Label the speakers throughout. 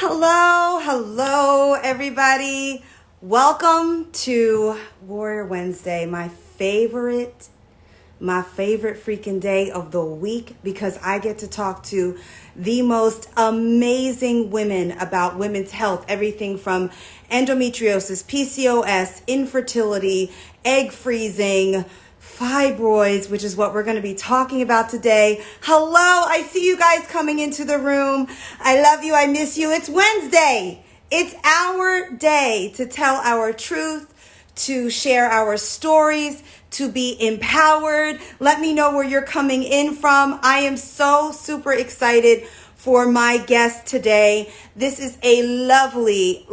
Speaker 1: Hello, everybody. Welcome to Warrior Wednesday, my favorite freaking day of the week because I get to talk to the most amazing women about women's health, everything from endometriosis, PCOS, infertility, egg freezing, fibroids, which is what we're going to be talking about today. Hello, I see you guys coming into the room. I love you. I miss you. It's Wednesday. It's our day to tell our truth, to share our stories, to be empowered. Let me know where you're coming in from. I am so super excited for my guest today. This is a lovely,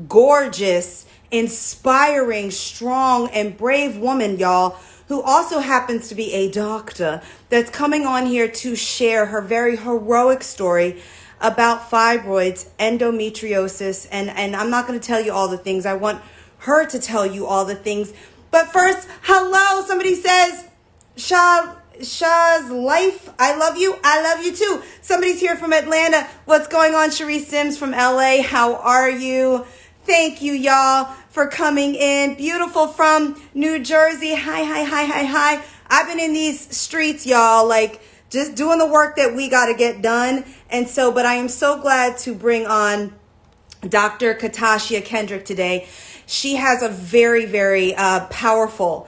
Speaker 1: gorgeous, inspiring, strong, and brave woman, y'all, who also happens to be a doctor that's coming on here to share her very heroic story about fibroids, endometriosis, and I'm not going to tell you all the things. I want her to tell you all the things. But first, hello, somebody says, Shah's life, I love you. I love you too. Somebody's here from Atlanta. What's going on? Cherie Sims from LA. How are you? Thank you, y'all, for coming in. Beautiful from New Jersey. Hi. I've been in these streets, y'all, just doing the work that we got to get done. But I am so glad to bring on Dr. Katashia Kendrick today. She has a very powerful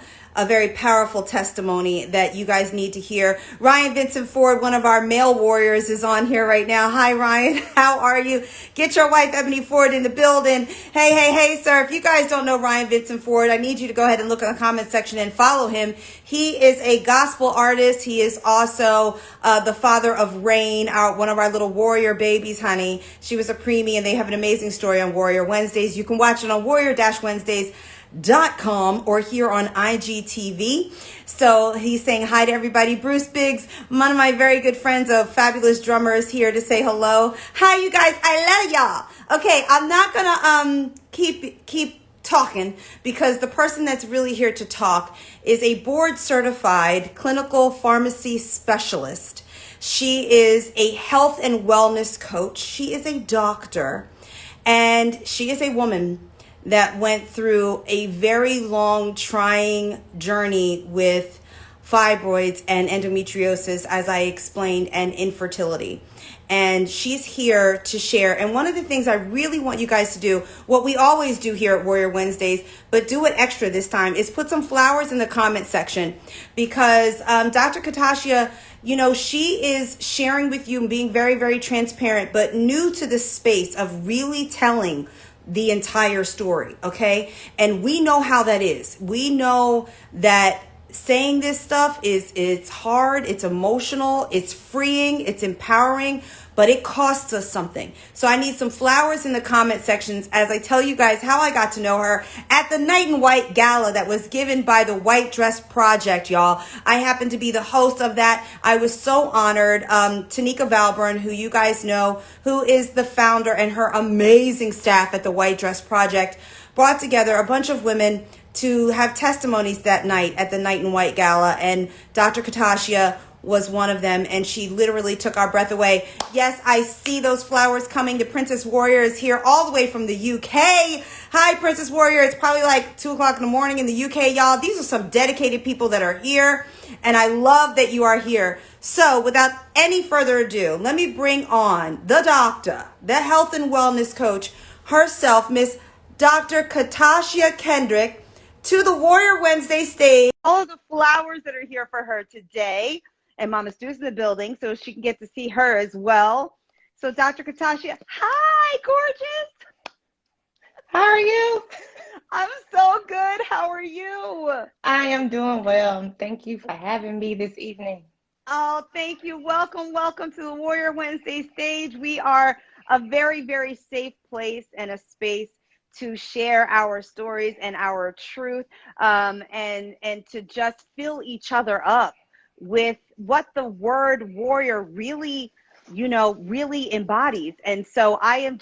Speaker 1: testimony that you guys need to hear. Ryan Vincent Ford, one of our male warriors, is on here right now. Hi, Ryan. How are you? Get your wife, Ebony Ford, in the building. Hey, sir. If you guys don't know Ryan Vincent Ford, I need you to go ahead and look in the comment section and follow him. He is a gospel artist. He is also the father of Rain, one of our little warrior babies, honey. She was a preemie, and they have an amazing story on Warrior Wednesdays. You can watch it on warrior-wednesdays.com or here on IGTV. So he's saying hi to everybody. Bruce Biggs, one of my very good friends of Fabulous Drummers, here to say hello. Hi, you guys. I love y'all. Okay, I'm not gonna keep talking because the person that's really here to talk is a board certified clinical pharmacy specialist. She is a health and wellness coach. She is a doctor, and she is a woman that went through a very long, trying journey with fibroids and endometriosis, as I explained, and infertility. And she's here to share. And one of the things I really want you guys to do, what we always do here at Warrior Wednesdays, but do it extra this time, is put some flowers in the comment section, because Dr. Katashia, she is sharing with you and being very transparent, but new to the space of really telling the entire story, okay? And we know how that is. We know that saying this stuff it's hard, it's emotional, it's freeing, it's empowering, but it costs us something. So I need some flowers in the comment sections as I tell you guys how I got to know her at the Night in White Gala that was given by the White Dress Project, y'all. I happen to be the host of that. I was so honored. Tanika Valburn, who you guys know, who is the founder, and her amazing staff at the White Dress Project, brought together a bunch of women to have testimonies that night at the Night in White Gala, and Dr. Katashia was one of them, and she literally took our breath away. Yes, I see those flowers coming. The Princess Warrior is here all the way from the UK. Hi, Princess Warrior. It's probably like 2 o'clock in the morning in the UK, y'all. These are some dedicated people that are here, and I love that you are here. So without any further ado, let me bring on the doctor, the health and wellness coach herself, Miss Dr. Katashia Kendrick, to the Warrior Wednesday stage. All of the flowers that are here for her today. And Mama Stu's in the building, so she can get to see her as well. So Dr. Katashia, hi, gorgeous.
Speaker 2: How are you?
Speaker 1: I'm so good. How are you?
Speaker 2: I am doing well. Thank you for having me this evening.
Speaker 1: Oh, thank you. Welcome to the Warrior Wednesday stage. We are a very safe place and a space to share our stories and our truth, and to just fill each other up with what the word warrior really embodies. And so I'm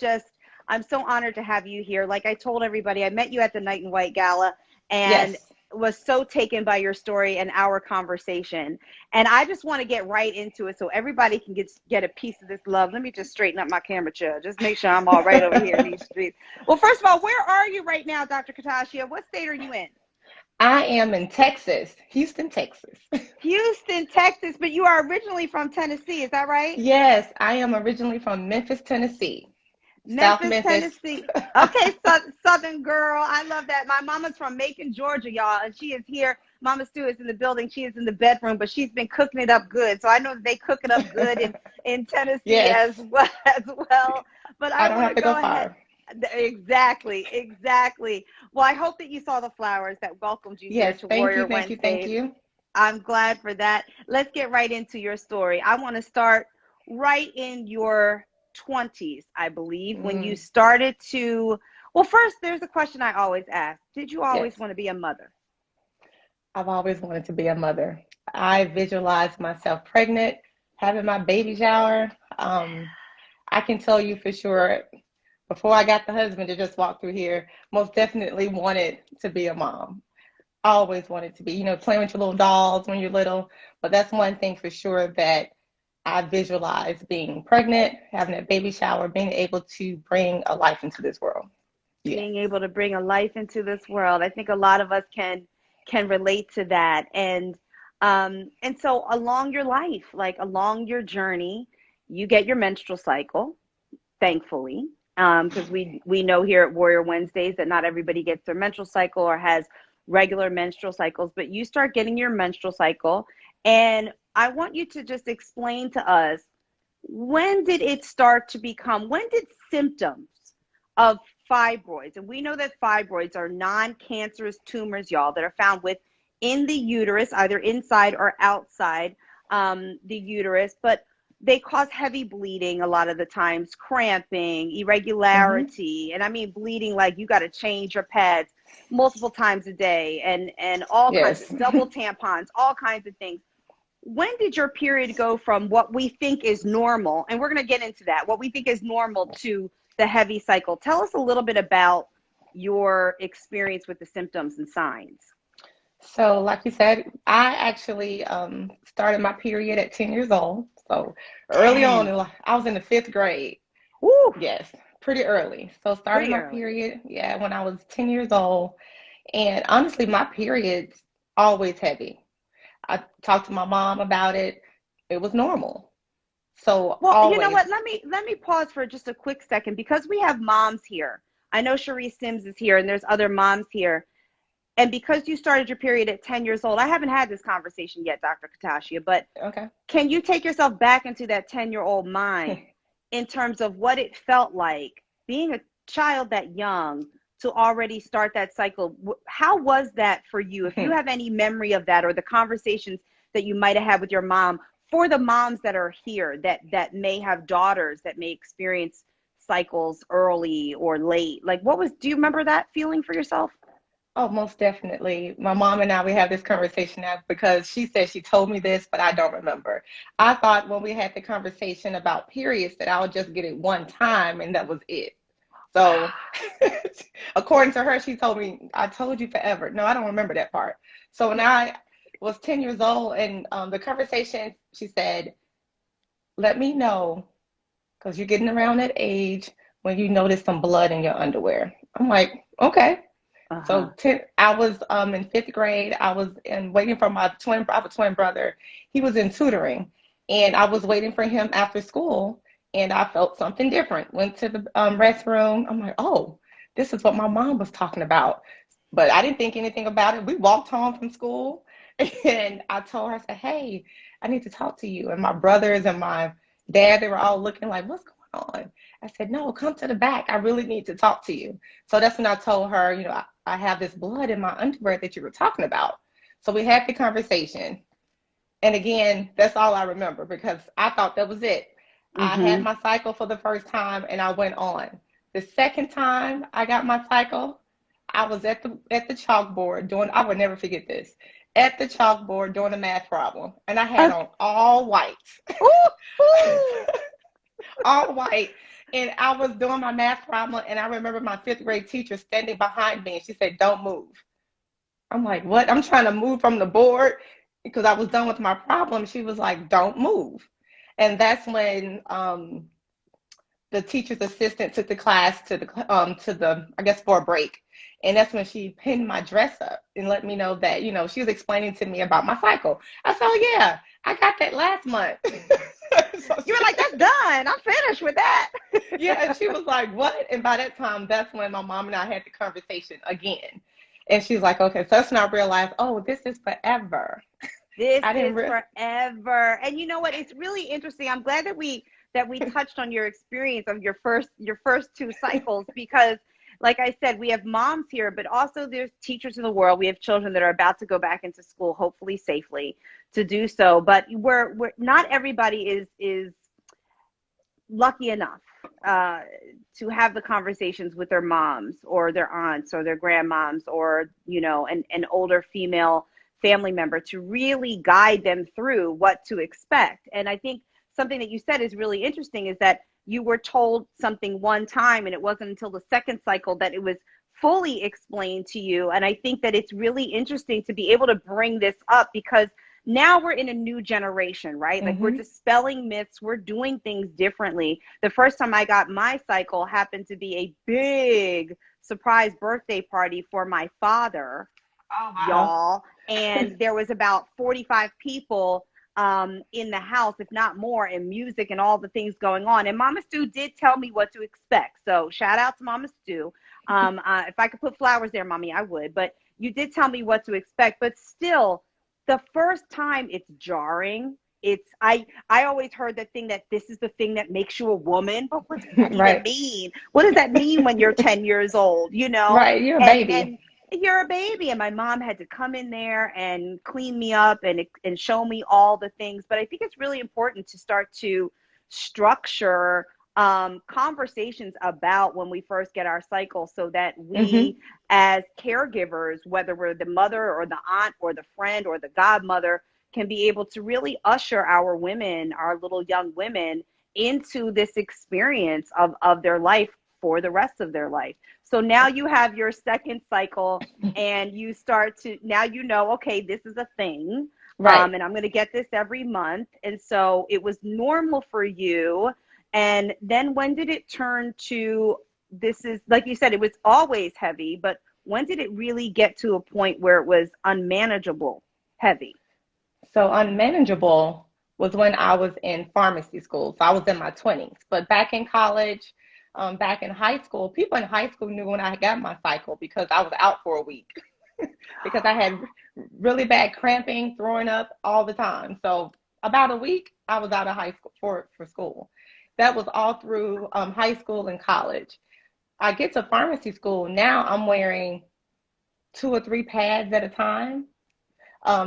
Speaker 1: so honored to have you here. Like I told everybody, I met you at the Night in White Gala, and
Speaker 2: yes.
Speaker 1: was so taken by your story and our conversation. And I just want to get right into it so everybody can get a piece of this love. Let me just straighten up my camera chair. Just make sure I'm all right over here in these streets. Well, first of all, where are you right now, Dr. Katashia? What state are you in?
Speaker 2: I am in Texas, Houston, Texas.
Speaker 1: Houston, Texas, but you are originally from Tennessee, is that right?
Speaker 2: Yes, I am originally from Memphis, Tennessee. South
Speaker 1: Memphis,
Speaker 2: Memphis.
Speaker 1: Tennessee. Okay, Southern girl. I love that. My mama's from Macon, Georgia, y'all, and she is here. Mama Stu is in the building. She is in the bedroom, but she's been cooking it up good. So I know that they cook it up good in Tennessee
Speaker 2: Yes,
Speaker 1: as well as well. But
Speaker 2: I
Speaker 1: I
Speaker 2: don't
Speaker 1: want
Speaker 2: have
Speaker 1: to
Speaker 2: to go
Speaker 1: go ahead.
Speaker 2: far.
Speaker 1: Exactly, exactly. Well, I hope that you saw the flowers that welcomed you here
Speaker 2: Yes,
Speaker 1: to
Speaker 2: thank you,
Speaker 1: Warrior
Speaker 2: thank you, thank
Speaker 1: Wednesdays.
Speaker 2: you.
Speaker 1: I'm glad for that. Let's get right into your story. I want to start right in your 20s, I believe, when you
Speaker 2: Mm,
Speaker 1: started to. Well, first, there's a question I always ask. Did you
Speaker 2: yes,
Speaker 1: always want to be a mother?
Speaker 2: I've always wanted to be a mother. I visualized myself pregnant, having my baby shower. I can tell you for sure, before I got the husband to just walk through here, most definitely wanted to be a mom. Always wanted to be, playing with your little dolls when you're little. But that's one thing for sure that I visualized being pregnant, having a baby shower, being able to bring a life into this world. Yes.
Speaker 1: Being able to bring a life into this world. I think a lot of us can relate to that. And so along your life, like along your journey, you get your menstrual cycle, thankfully, because we know here at Warrior Wednesdays that not everybody gets their menstrual cycle or has regular menstrual cycles, but you start getting your menstrual cycle. And I want you to just explain to us, when did it start to become, when did symptoms of fibroids, and we know that fibroids are non-cancerous tumors, y'all, that are found within the uterus, either inside or outside the uterus, but they cause heavy bleeding a lot of the times, cramping,
Speaker 2: Mm-hmm.
Speaker 1: irregularity, and I mean bleeding like you got to change your pads multiple times a day, and all kinds
Speaker 2: Yes.
Speaker 1: of double tampons, all kinds of things. When did your period go from what we think is normal, and we're going to get into that, what we think is normal, to the heavy cycle? Tell us a little bit about your experience with the symptoms and signs.
Speaker 2: So, like you said, I actually started my period at 10 years old. So, early on,
Speaker 1: 10.
Speaker 2: I was in the fifth grade.
Speaker 1: Woo,
Speaker 2: Yes, pretty early. So, started
Speaker 1: pretty
Speaker 2: my
Speaker 1: early.
Speaker 2: period, yeah, when I was 10 years old. And honestly, my period's always heavy. I talked to my mom about it. It was normal. So,
Speaker 1: Well, you know
Speaker 2: always.
Speaker 1: what? Let me pause for just a quick second, because we have moms here. I know Cherise Sims is here, and there's other moms here. And because you started your period at 10 years old, I haven't had this conversation yet, Dr. Katashia, but
Speaker 2: Okay.
Speaker 1: can you take yourself back into that 10-year-old mind in terms of what it felt like being a child that young to already start that cycle? How was that for you? If you have any memory of that, or the conversations that you might have had with your mom, for the moms that are here that may have daughters that may experience cycles early or late, like do you remember that feeling for yourself?
Speaker 2: Oh, most definitely. My mom and I, we have this conversation now because she said she told me this, but I don't remember. I thought when we had the conversation about periods that I would just get it one time and that was it. So, according to her, she told me, I told you forever. No, I don't remember that part. So, when I was 10 years old and the conversation, she said, let me know because you're getting around that age when you notice some blood in your underwear. I'm like, okay.
Speaker 1: Uh-huh.
Speaker 2: So I was in fifth grade. I was waiting for my twin. I have a twin brother. He was in tutoring, and I was waiting for him after school. And I felt something different. Went to the restroom. I'm like, oh, this is what my mom was talking about. But I didn't think anything about it. We walked home from school, and I told her, I said, hey, I need to talk to you. And my brothers and my dad, they were all looking like, what's going on? I said, no, come to the back. I really need to talk to you. So that's when I told her, I have this blood in my underwear that you were talking about. So we had the conversation. And again, that's all I remember because I thought that was it. I had
Speaker 1: Mm-hmm.
Speaker 2: my cycle for the first time and I went on. The second time I got my cycle, I was at the chalkboard doing, I would never forget this, at the chalkboard doing a math problem. And I had
Speaker 1: Okay.
Speaker 2: on all white,
Speaker 1: Ooh, ooh.
Speaker 2: all white. And I was doing my math problem. And I remember my fifth grade teacher standing behind me and she said, don't move. I'm like, what? I'm trying to move from the board because I was done with my problem. She was like, don't move. And that's when the teacher's assistant took the class to the I guess for a break. And that's when she pinned my dress up and let me know that, she was explaining to me about my cycle. I said, oh yeah, I got that last month. So
Speaker 1: You were like, that's done. I'm finished with that.
Speaker 2: yeah, and she was like, what? And by that time, that's when my mom and I had the conversation again. And she's like, okay, so that's when I realized, oh, this is forever.
Speaker 1: This
Speaker 2: I didn't
Speaker 1: is forever. And you know what? It's really interesting. I'm glad that we touched on your experience of your first two cycles, because like I said, we have moms here, but also there's teachers in the world. We have children that are about to go back into school, hopefully safely to do so. But we're not everybody is lucky enough to have the conversations with their moms or their aunts or their grandmoms or, an older female family member to really guide them through what to expect. And I think something that you said is really interesting is that you were told something one time and it wasn't until the second cycle that it was fully explained to you. And I think that it's really interesting to be able to bring this up because now we're in a new generation, right? Like we're dispelling myths. We're doing things differently. The first time I got my cycle happened to be a big surprise birthday party for my father, y'all. And there was about 45 people in the house, if not more, and music and all the things going on. And Mama Stu did tell me what to expect. So shout out to Mama Stu. If I could put flowers there, Mommy, I would. But you did tell me what to expect. But still, the first time it's jarring. I always heard that thing that this is the thing that makes you a woman. But what does that even mean? What does that mean when you're 10 years old,
Speaker 2: Right, you're a baby.
Speaker 1: And you're a baby. And my mom had to come in there and clean me up and show me all the things. But I think it's really important to start to structure conversations about when we first get our cycle so that we as caregivers, whether we're the mother or the aunt or the friend or the godmother, can be able to really usher our women, our little young women, into this experience of their life for the rest of their life. So now you have your second cycle and you start to, now okay, this is a thing. Right. And I'm going to get this every month. And so it was normal for you. And then when did it turn to, this is, like you said, it was always heavy, but when did it really get to a point where it was unmanageable heavy?
Speaker 2: So unmanageable was when I was in pharmacy school. So I was in my 20s. But back in college, back in high school, people in high school knew when I got my cycle because I was out for a week because I had really bad cramping, throwing up all the time. So about a week, I was out of high school for school. That was all through high school and college. I get to pharmacy school. Now I'm wearing 2 or 3 pads at a time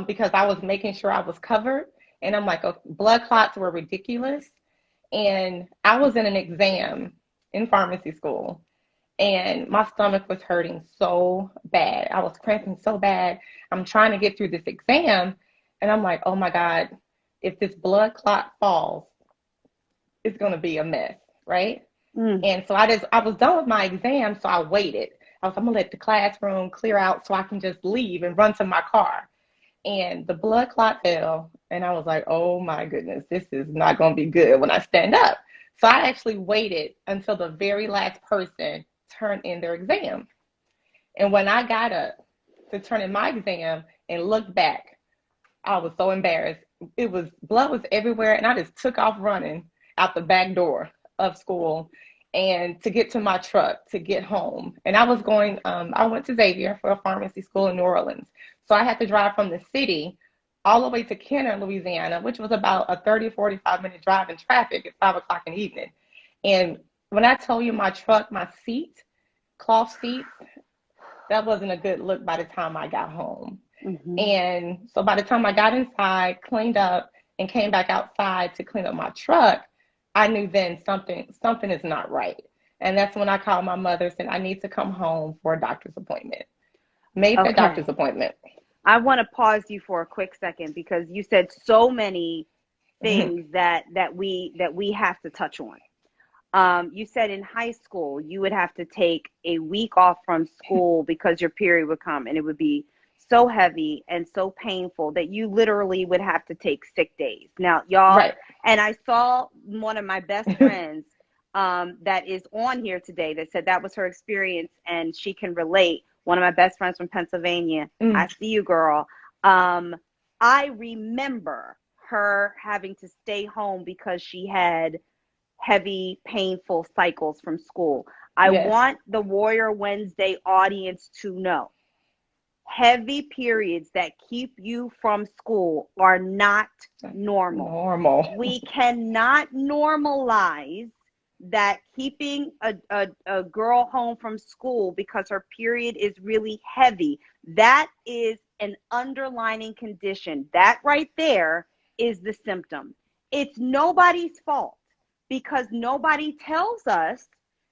Speaker 2: because I was making sure I was covered. And I'm like, blood clots were ridiculous. And I was in an exam in pharmacy school and my stomach was hurting so bad. I was cramping so bad. I'm trying to get through this exam. And I'm like, oh my God, if this blood clot falls, it's going to be a mess, right? And so I was done with my exam, so I waited. I'm going to let the classroom clear out so I can just leave and run to my car. And the blood clot fell, and I was like, oh my goodness, this is not going to be good when I stand up. So I actually waited until the very last person turned in their exam. And when I got up to turn in my exam and looked back, I was so embarrassed. Blood was everywhere, and I just took off running out the back door of school and to get to my truck to get home. And I was going, I went to Xavier for a pharmacy school in New Orleans. So I had to drive from the city all the way to Kenner, Louisiana, which was about a 30, 45-minute drive in traffic at 5 o'clock in the evening. And when I tell you my truck, my seat, cloth seat, that wasn't a good look by the time I got home. And so by the time I got inside, cleaned up, and came back outside to clean up my truck, I knew then something is not right. And that's when I called my mother and said, I need to come home for a doctor's appointment. Made the doctor's appointment.
Speaker 1: I want to pause you for a quick second because you said so many things that we have to touch on. You said in high school you would have to take a week off from school because your period would come and it would be
Speaker 3: so heavy and so painful that you literally would have to take sick days. Now, y'all,
Speaker 2: Right.
Speaker 3: and I saw one of my best friends that is on here today that said that was her experience and she can relate. One of my best friends from Pennsylvania. I see you, girl. I remember her having to stay home because she had heavy, painful cycles from school. I
Speaker 2: Yes.
Speaker 3: want the Warrior Wednesday audience to know heavy periods that keep you from school are not normal. We cannot normalize that keeping a girl home from school because her period is really heavy. That is an underlying condition. That right there is the symptom. It's nobody's fault because nobody tells us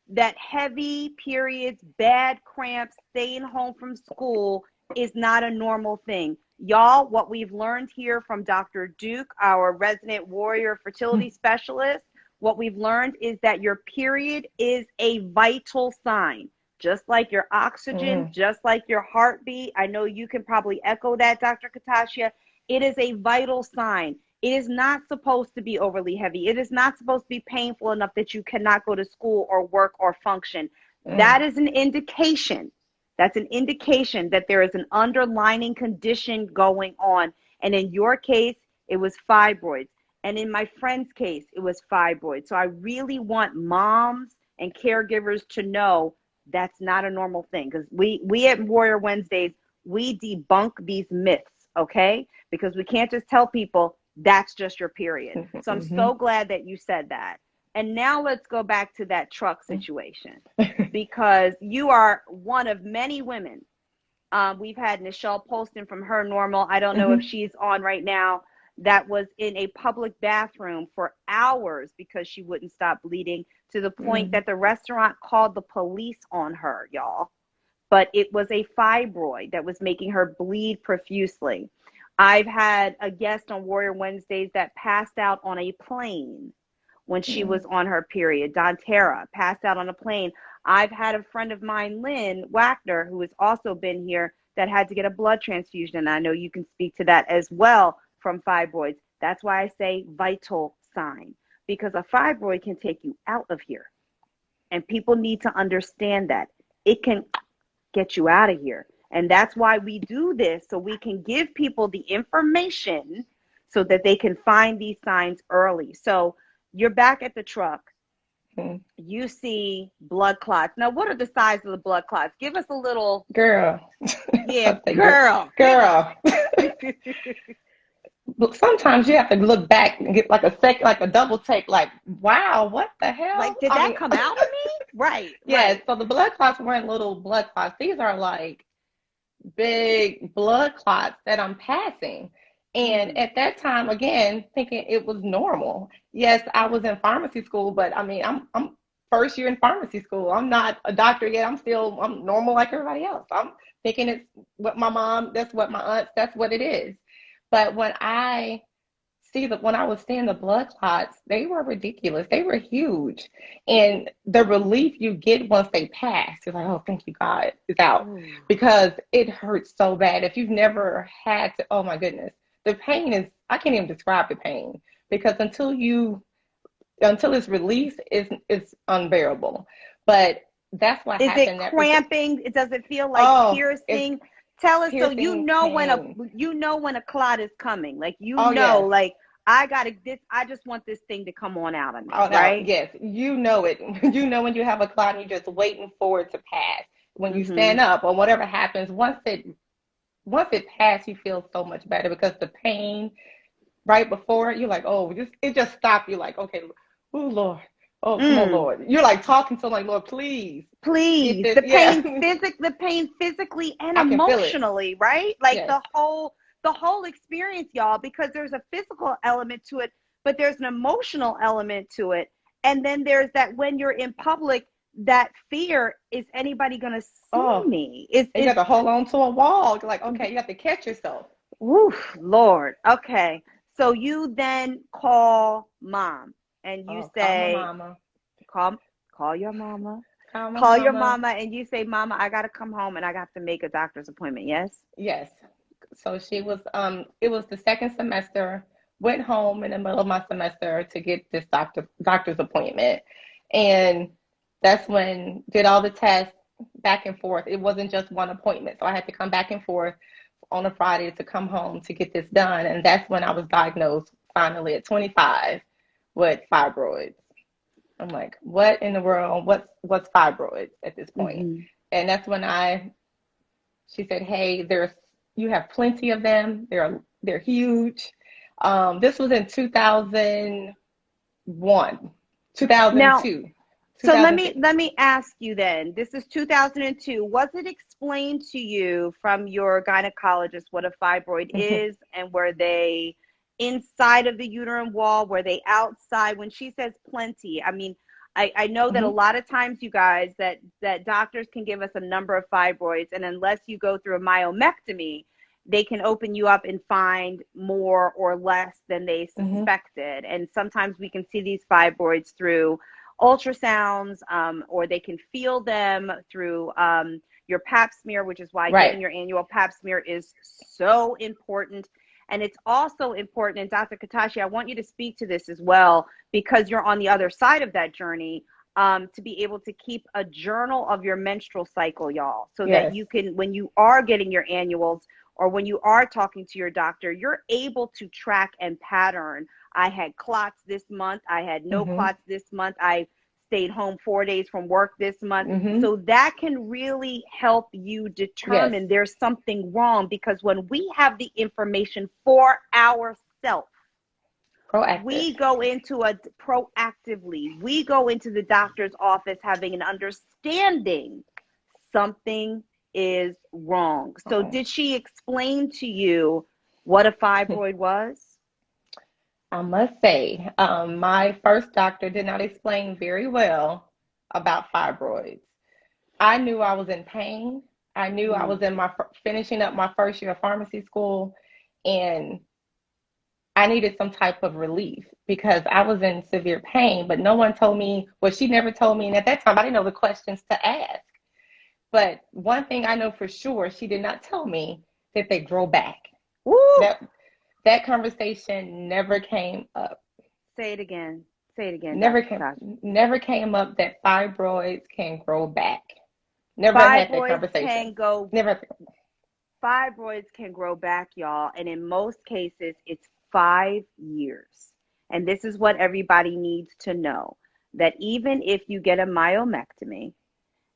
Speaker 3: that heavy periods, bad cramps, staying home from school is not a normal thing. Y'all, what we've learned here from Dr. Duke, our resident warrior fertility specialist, what we've learned is that your period is a vital sign, just like your oxygen, just like your heartbeat. I know you can probably echo that, Dr. Katashia. It is a vital sign. It is not supposed to be overly heavy. It is not supposed to be painful enough that you cannot go to school or work or function. That is an indication. That's an indication that there is an underlying condition going on. And in your case, it was fibroids. And in my friend's case, it was fibroids. So I really want moms and caregivers to know that's not a normal thing. Because we at Warrior Wednesdays, we debunk these myths, okay? Because we can't just tell people that's just your period. So I'm so glad that you said that. And now let's go back to that truck situation, because you are one of many women. We've had Nichelle Poston from Her Normal. I don't know if she's on right now. That was in a public bathroom for hours because she wouldn't stop bleeding, to the point that the restaurant called the police on her, y'all. But it was a fibroid that was making her bleed profusely. I've had a guest on Warrior Wednesdays that passed out on a plane when she was on her period. Dontera passed out on a plane. I've had a friend of mine, Lynn Wagner, who has also been here, that had to get a blood transfusion. And I know you can speak to that as well from fibroids. That's why I say vital sign, because a fibroid can take you out of here. And people need to understand that. It can get you out of here. And that's why we do this, so we can give people the information so that they can find these signs early. So you're back at the truck. You see blood clots. Now, what are the size of the blood clots? Give us a little.
Speaker 2: Girl.
Speaker 3: Yeah, girl.
Speaker 2: Sometimes you have to look back and get like a double take, like, wow, what the hell?
Speaker 3: Like, did that come out of me? Right.
Speaker 2: Yeah,
Speaker 3: right.
Speaker 2: so the blood clots weren't little blood clots. These are like big blood clots that I'm passing. And at that time, again, thinking it was normal. Yes, I was in pharmacy school, but I mean, I'm first year in pharmacy school. I'm not a doctor yet. I'm normal like everybody else. I'm thinking it's what my mom, that's what my aunt, that's what it is. But when I was seeing the blood clots, they were ridiculous. They were huge. And the relief you get once they pass, you're like, oh, thank you, God, it's out. Because it hurts so bad. If you've never had to, oh my goodness, the pain is, I can't even describe the pain, because until it's released, it's unbearable. But that's what happened.
Speaker 3: Is it cramping? Does it feel like piercing? Tell us, so you know when a clot is coming. Like yes. Like I just want this thing to come on out of me, right?
Speaker 2: Yes, you know it. You know when you have a clot and you're just waiting for it to pass. When you stand up or whatever happens, once it passes, you feel so much better, because the pain right before it, you're like, oh, it just stopped. You're like, okay, oh Lord. Oh, come on, Lord. You're like talking to him like, Lord, please.
Speaker 3: The pain physically and emotionally, right? Like the whole experience, y'all, because there's a physical element to it, but there's an emotional element to it. And then there's that when you're in public, that fear, is anybody going to see me?
Speaker 2: You got to hold on to a wall. You're like, okay, you have to catch yourself.
Speaker 3: Woof, Lord. Okay. So you then call mom and you say,
Speaker 2: call my mama.
Speaker 3: Call your mama. Call your mama and you say, Mama, I got to come home and I got to make a doctor's appointment. Yes?
Speaker 2: Yes. So she was, it was the second semester, went home in the middle of my semester to get this doctor's appointment. And that's when did all the tests back and forth. It wasn't just one appointment. So I had to come back and forth on a Friday to come home to get this done. And that's when I was diagnosed finally at 25 with fibroids. I'm like, what in the world? What's fibroids at this point? Mm-hmm. And that's when she said, hey, you have plenty of them. They're huge. This was in 2002.
Speaker 3: Now, so let me ask you then. This is 2002. Was it explained to you from your gynecologist what a fibroid is, and were they inside of the uterine wall? Were they outside? When she says plenty, I mean, I know that a lot of times, you guys, that doctors can give us a number of fibroids, and unless you go through a myomectomy, they can open you up and find more or less than they suspected. And sometimes we can see these fibroids through ultrasounds, or they can feel them through your pap smear, which is why getting your annual pap smear is so important. And it's also important, and Dr. Katashia, I want you to speak to this as well, because you're on the other side of that journey, to be able to keep a journal of your menstrual cycle, y'all, so that you can, when you are getting your annuals or when you are talking to your doctor, you're able to track and pattern. I had clots this month. I had no clots this month. I stayed home 4 days from work this month. So that can really help you determine there's something wrong, because when we have the information for ourselves, we go into we go into the doctor's office having an understanding something is wrong. So did she explain to you what a fibroid was?
Speaker 2: I must say, my first doctor did not explain very well about fibroids. I knew I was in pain. I knew I was finishing up my first year of pharmacy school, and I needed some type of relief because I was in severe pain, but no one told me, well, she never told me. And at that time, I didn't know the questions to ask. But one thing I know for sure, she did not tell me that they grow back. Woo! That conversation never came up.
Speaker 3: Say it again.
Speaker 2: Never came up that fibroids can grow back. Never had that conversation.
Speaker 3: Fibroids can grow back, y'all. And in most cases, it's 5 years. And this is what everybody needs to know, that even if you get a myomectomy,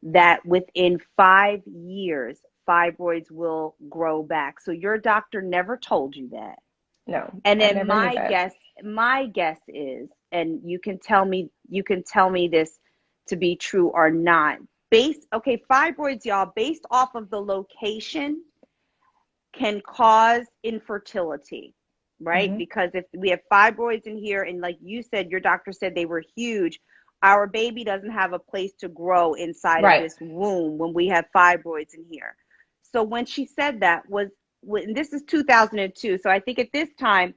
Speaker 3: that within 5 years, fibroids will grow back. So your doctor never told you that.
Speaker 2: No.
Speaker 3: And then my guess is, and you can tell me this to be true or not. Fibroids, y'all, based off of the location, can cause infertility, right? Because if we have fibroids in here, and like you said, your doctor said they were huge, our baby doesn't have a place to grow inside of this womb when we have fibroids in here. So when she said that this is 2002. So I think at this time,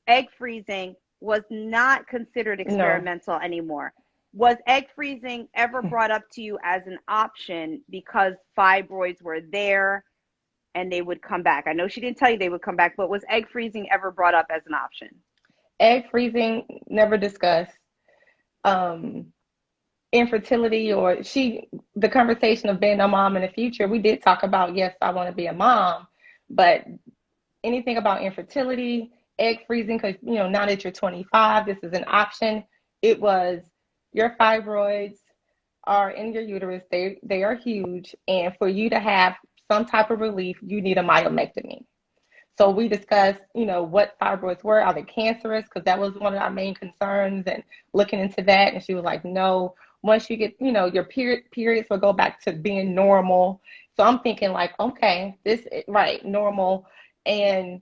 Speaker 3: egg freezing was not considered experimental anymore. Was egg freezing ever brought up to you as an option because fibroids were there and they would come back? I know she didn't tell you they would come back, but was egg freezing ever brought up as an option?
Speaker 2: Egg freezing, never discussed. Infertility or the conversation of being a mom in the future, we did talk about, yes, I want to be a mom, but anything about infertility, egg freezing, because, now that you're 25, this is an option. It was, your fibroids are in your uterus. They are huge. And for you to have some type of relief, you need a myomectomy. So we discussed, what fibroids were. Are they cancerous? Because that was one of our main concerns, and looking into that. And she was like, no, once you get, your periods will go back to being normal. So I'm thinking like, okay, normal. And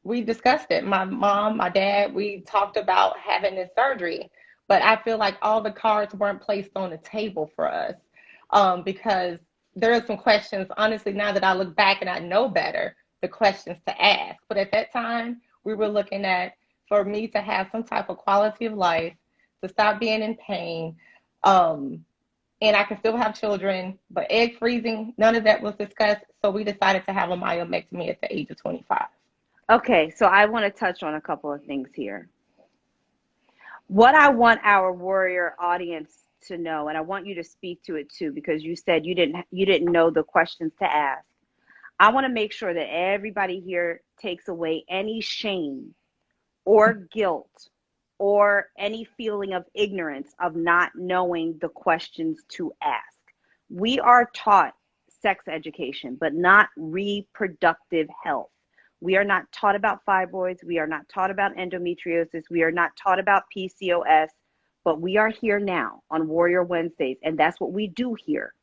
Speaker 2: we discussed it. My mom, my dad, we talked about having this surgery, but I feel like all the cards weren't placed on the table for us, because there are some questions, honestly, now that I look back and I know better, the questions to ask. But at that time, we were looking at, for me to have some type of quality of life, to stop being in pain, and and I can still have children, but egg freezing, none of that was discussed. So we decided to have a myomectomy at the age of 25.
Speaker 3: Okay, so I want to touch on a couple of things here. What I want our warrior audience to know, and I want you to speak to it too, because you said you didn't know the questions to ask. I want to make sure that everybody here takes away any shame or guilt or any feeling of ignorance of not knowing the questions to ask. We are taught sex education, but not reproductive health. We are not taught about fibroids. We are not taught about endometriosis. We are not taught about PCOS, but we are here now on Warrior Wednesdays, and that's what we do here.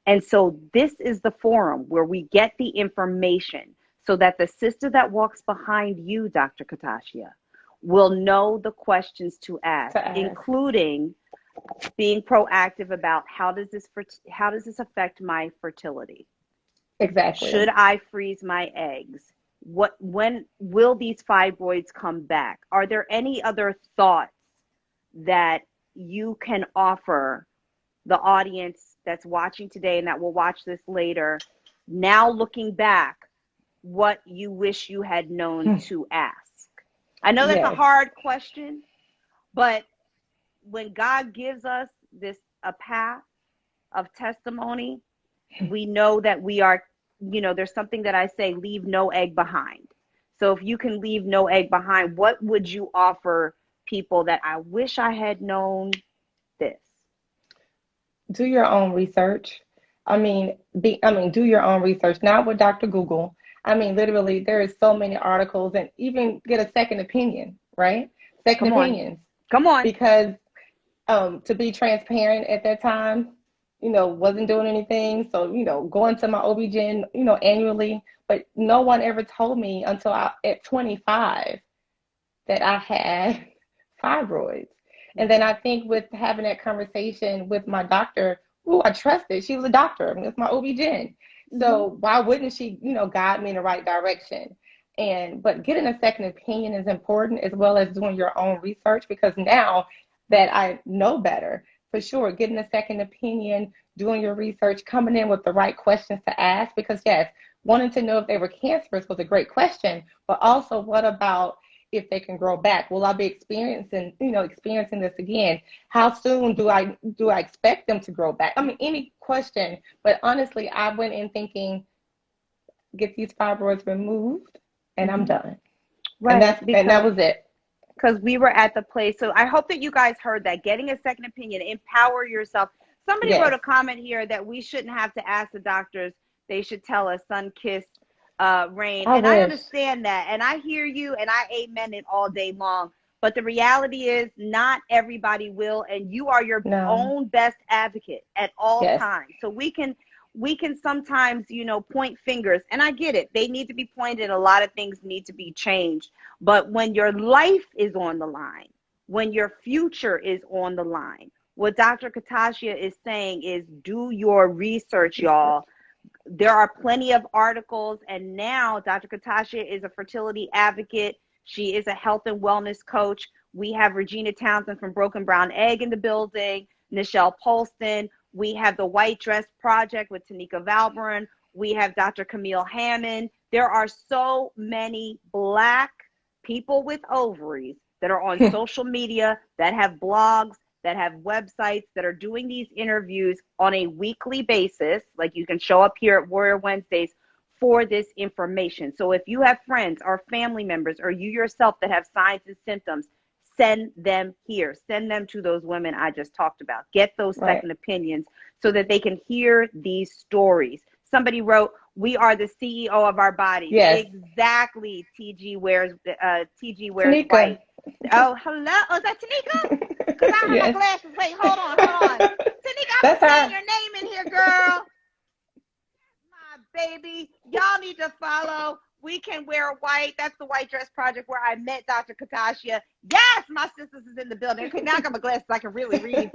Speaker 3: And so this is the forum where we get the information so that the sister that walks behind you, Dr. Katashia, will know the questions to ask, including being proactive about how does this affect my fertility?
Speaker 2: Exactly.
Speaker 3: Should I freeze my eggs? When will these fibroids come back? Are there any other thoughts that you can offer the audience that's watching today and that will watch this later, now looking back, what you wish you had known to ask? I know that's a hard question, but when God gives us a path of testimony, we know that we are, there's something that I say, leave no egg behind. So if you can leave no egg behind, what would you offer people that I wish I had known this?
Speaker 2: Do your own research. Do your own research, not with Dr. Google. Literally, there is so many articles, and even get a second opinion, right? Second opinions.
Speaker 3: Come on.
Speaker 2: Because to be transparent at that time, wasn't doing anything. So, going to my OB-GYN, annually, but no one ever told me until at 25 that I had fibroids. And then I think with having that conversation with my doctor, who I trusted, she was a doctor, it's my OB-GYN. So why wouldn't she, guide me in the right direction? But getting a second opinion is important, as well as doing your own research, because now that I know better, for sure, getting a second opinion, doing your research, coming in with the right questions to ask, because yes, wanting to know if they were cancerous was a great question, but also what about if they can grow back? Will I be experiencing this again? How soon do I expect them to grow back? Any question, but honestly, I went in thinking, get these fibroids removed, and I'm done. Right. And that was it.
Speaker 3: Because we were at the place. So I hope that you guys heard that. Getting a second opinion, empower yourself. Somebody wrote a comment here that we shouldn't have to ask the doctors. They should tell us sun-kissed rain. And I understand that. And I hear you, and I amen it all day long. But the reality is not everybody will. And you are your own best advocate at all times. So we can sometimes, point fingers, and I get it. They need to be pointed. A lot of things need to be changed. But when your life is on the line, when your future is on the line, what Dr. Katashia is saying is do your research, y'all. There are plenty of articles, and now Dr. Katashia is a fertility advocate. She is a health and wellness coach. We have Regina Townsend from Broken Brown Egg in the building, Nichelle Polston. We have the White Dress Project with Tanika Valbrun. We have Dr. Camille Hammond. There are so many Black people with ovaries that are on social media, that have blogs, that have websites, that are doing these interviews on a weekly basis. Like you can show up here at Warrior Wednesdays for this information. So if you have friends or family members or you yourself that have signs and symptoms, send them here. Send them to those women I just talked about. Get those second opinions so that they can hear these stories. Somebody wrote, we are the CEO of our bodies.
Speaker 2: Yes.
Speaker 3: Exactly. TG wears white. Oh, hello. Oh, is that Tanika? Because I have my glasses. Wait, hold on. Tanika, I'm saying your name in here, girl. My baby. Y'all need to follow. We Can Wear White. That's the White Dress Project where I met Dr. Katashia. Yes, my sisters is in the building. Okay, now I got my glasses. I can really read.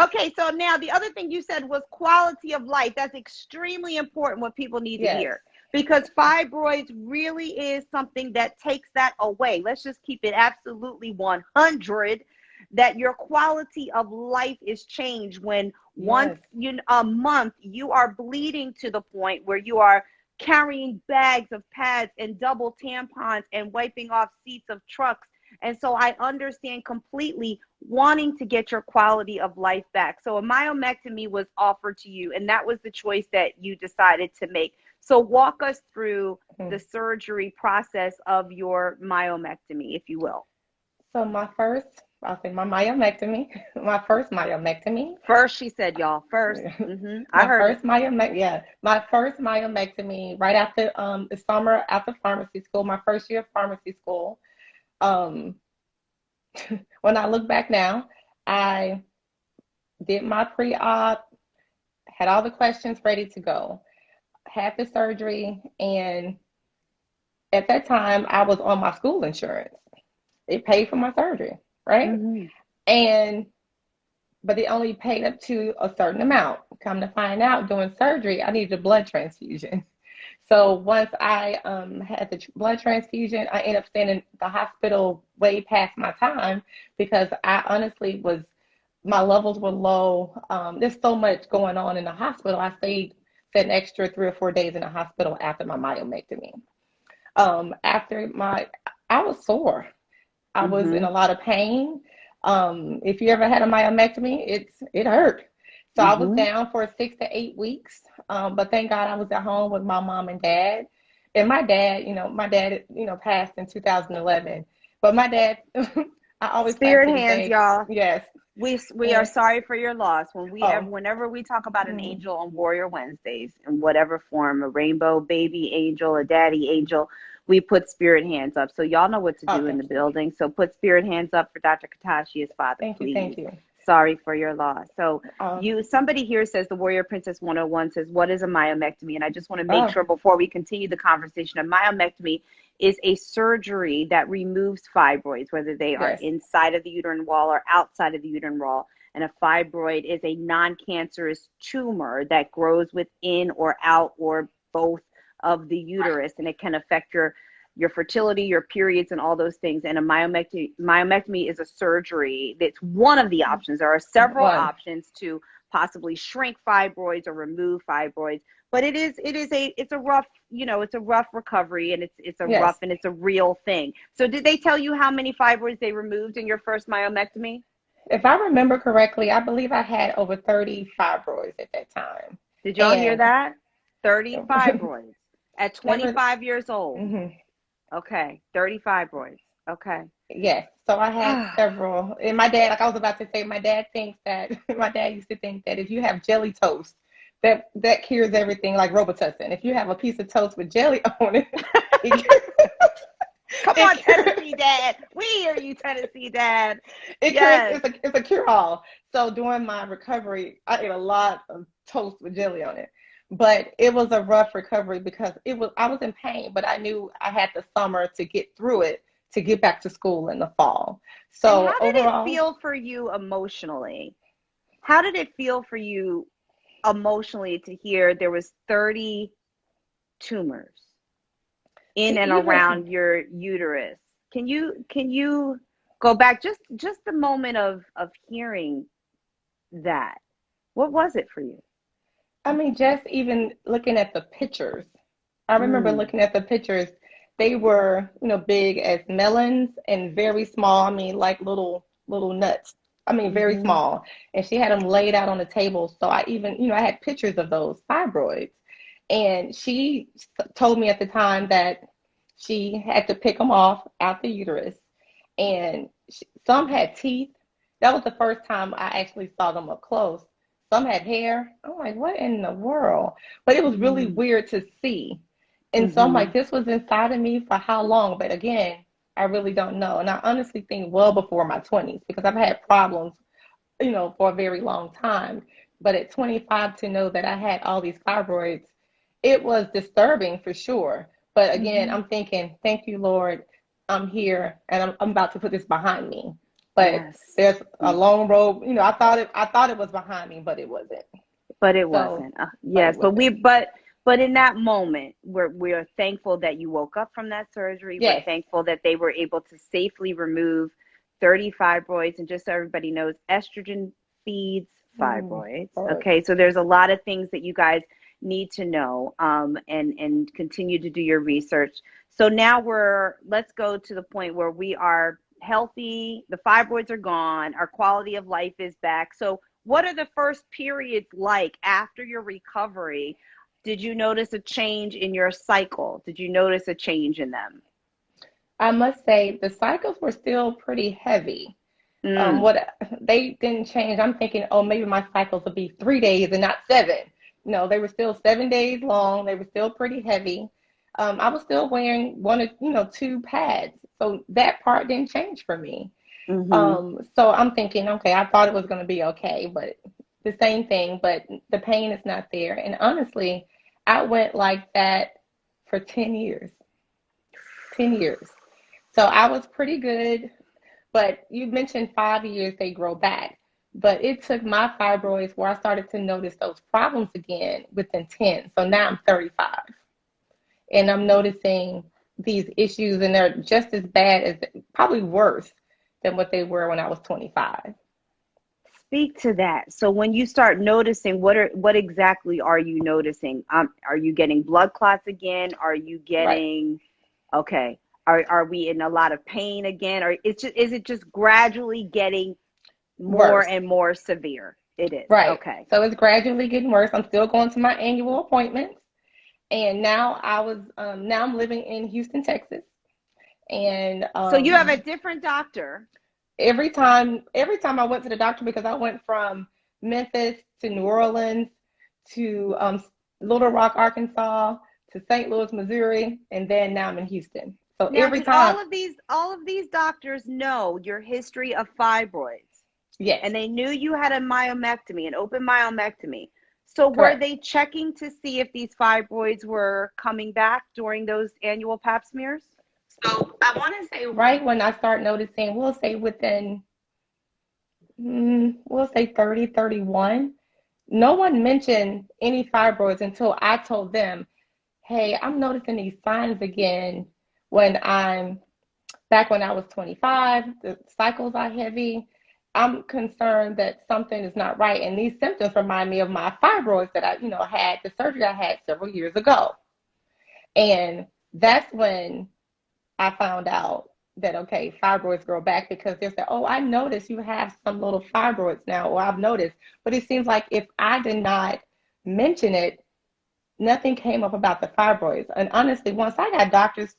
Speaker 3: Okay, so now the other thing you said was quality of life. That's extremely important, what people need to hear. Because fibroids really is something that takes that away. Let's just keep it absolutely 100. that your quality of life is changed when once a month you are bleeding to the point where you are carrying bags of pads and double tampons and wiping off seats of trucks. And so I understand completely wanting to get your quality of life back. So a myomectomy was offered to you, and that was the choice that you decided to make. So walk us through the surgery process of your myomectomy, if you will.
Speaker 2: So my myomectomy, my first myomectomy.
Speaker 3: First, she said, y'all, first.
Speaker 2: My first myomectomy right after the summer after pharmacy school, my first year of pharmacy school. When I look back now, I did my pre-op, had all the questions ready to go, had the surgery, and at that time I was on my school insurance. It paid for my surgery, right? But they only paid up to a certain amount. Come to find out, during surgery, I needed a blood transfusion. So once I had the blood transfusion, I ended up staying in the hospital way past my time because I honestly my levels were low. There's so much going on in the hospital. I stayed an extra 3 or 4 days in the hospital after my myomectomy. I was sore. I was in a lot of pain. If you ever had a myomectomy, it hurt. So I was down for 6 to 8 weeks. But thank God I was at home with my mom and dad. And my dad, passed in 2011. But my dad, I always
Speaker 3: spirit hands, y'all.
Speaker 2: Yes.
Speaker 3: We are sorry for your loss. Whenever we talk about an angel on Warrior Wednesdays in whatever form, a rainbow baby angel, a daddy angel, we put spirit hands up. So y'all know what to do in the building. So put spirit hands up for Dr. Katashia's father, please.
Speaker 2: Thank you.
Speaker 3: Sorry for your loss. So somebody here says, the Warrior Princess 101 says, what is a myomectomy? And I just want to make sure before we continue the conversation, a myomectomy is a surgery that removes fibroids, whether they are inside of the uterine wall or outside of the uterine wall. And a fibroid is a non-cancerous tumor that grows within or out or both of the uterus, and it can affect your fertility, your periods, and all those things. And a myomectomy is a surgery that's one of the options. There are several options to possibly shrink fibroids or remove fibroids, but it's a rough, it's a rough recovery, and it's a rough, and it's a real thing. So did they tell you how many fibroids they removed in your first myomectomy?
Speaker 2: If I remember correctly, I believe I had over 30 fibroids at that time.
Speaker 3: Did y'all hear that? 30 fibroids at 25 years old. Okay, 30 fibroids. Okay.
Speaker 2: Yes. So I had several. And my dad, like I was about to say, my dad used to think that if you have jelly toast, that cures everything, like Robitussin. If you have a piece of toast with jelly on it,
Speaker 3: come on, Tennessee Dad. We hear you, Tennessee Dad.
Speaker 2: It's a cure-all. So during my recovery, I ate a lot of toast with jelly on it. But it was a rough recovery because I was in pain, but I knew I had the summer to get through it to get back to school in the fall. So
Speaker 3: and how did it feel for you emotionally? How did it feel for you emotionally to hear there was 30 tumors in and around your uterus? Can you go back just the moment of hearing that? What was it for you?
Speaker 2: I mean, just even looking at the pictures. I remember looking at the pictures. They were, big as melons and very small. I mean, like little nuts. I mean, very small. And she had them laid out on the table. So I even, I had pictures of those fibroids. And she told me at the time that she had to pick them off out the uterus. And some had teeth. That was the first time I actually saw them up close. Some had hair. I'm like, what in the world? But it was really weird to see. And so I'm like, this was inside of me for how long? But again, I really don't know. And I honestly think well before my 20s because I've had problems, for a very long time. But at 25 to know that I had all these fibroids, it was disturbing for sure. But again, I'm thinking, thank you, Lord. I'm here and I'm about to put this behind me. But there's a long road. I thought it was behind me, but it wasn't.
Speaker 3: But it wasn't. But in that moment, we're thankful that you woke up from that surgery. We're thankful that they were able to safely remove 30 fibroids. And just so everybody knows, estrogen feeds fibroids. Okay, so there's a lot of things that you guys need to know, and continue to do your research. So now let's go to the point where we are healthy, the fibroids are gone, our quality of life is back. So what are the first periods like after your recovery? Did you notice a change in your cycle? Did you notice a change in them?
Speaker 2: I must say the cycles were still pretty heavy. What they didn't change. I'm thinking, oh, maybe my cycles will be 3 days and not 7. No, they were still 7 days long. They were still pretty heavy. I was still wearing 1 or 2 pads, so that part didn't change for me. So I'm thinking, okay, I thought it was going to be okay, but the same thing, but the pain is not there. And honestly, I went like that for 10 years. 10 years. So I was pretty good. But you mentioned 5 years they grow back. But it took my fibroids where I started to notice those problems again within 10. So now I'm 35. And I'm noticing these issues, and they're just as bad as, probably worse than what they were when I was 25.
Speaker 3: Speak to that. So when you start noticing, what exactly are you noticing? Are you getting blood clots again? Are you getting, okay. Are we in a lot of pain again? Or is it just gradually getting more
Speaker 2: worse
Speaker 3: and more severe? It is.
Speaker 2: Right.
Speaker 3: Okay.
Speaker 2: So it's gradually getting worse. I'm still going to my annual appointments. And now I'm living in Houston, Texas. And
Speaker 3: so you have a different doctor.
Speaker 2: Every time I went to the doctor, because I went from Memphis to New Orleans to Little Rock, Arkansas, to St. Louis, Missouri, and then now I'm in Houston. So
Speaker 3: now,
Speaker 2: every time,
Speaker 3: all of these doctors know your history of fibroids.
Speaker 2: Yes.
Speaker 3: And they knew you had a myomectomy, an open myomectomy. So
Speaker 2: Correct.
Speaker 3: Were they checking to see if these fibroids were coming back during those annual pap smears?
Speaker 2: So I want to say right when I start noticing, we'll say within, 30, 31, no one mentioned any fibroids until I told them, hey, I'm noticing these signs again when I was 25, the cycles are heavy. I'm concerned that something is not right. And these symptoms remind me of my fibroids that I, had, the surgery I had several years ago. And that's when I found out that, okay, fibroids grow back, because they said, oh, I noticed you have some little fibroids now, or I've noticed. But it seems like if I did not mention it, nothing came up about the fibroids. And honestly, once I got doctors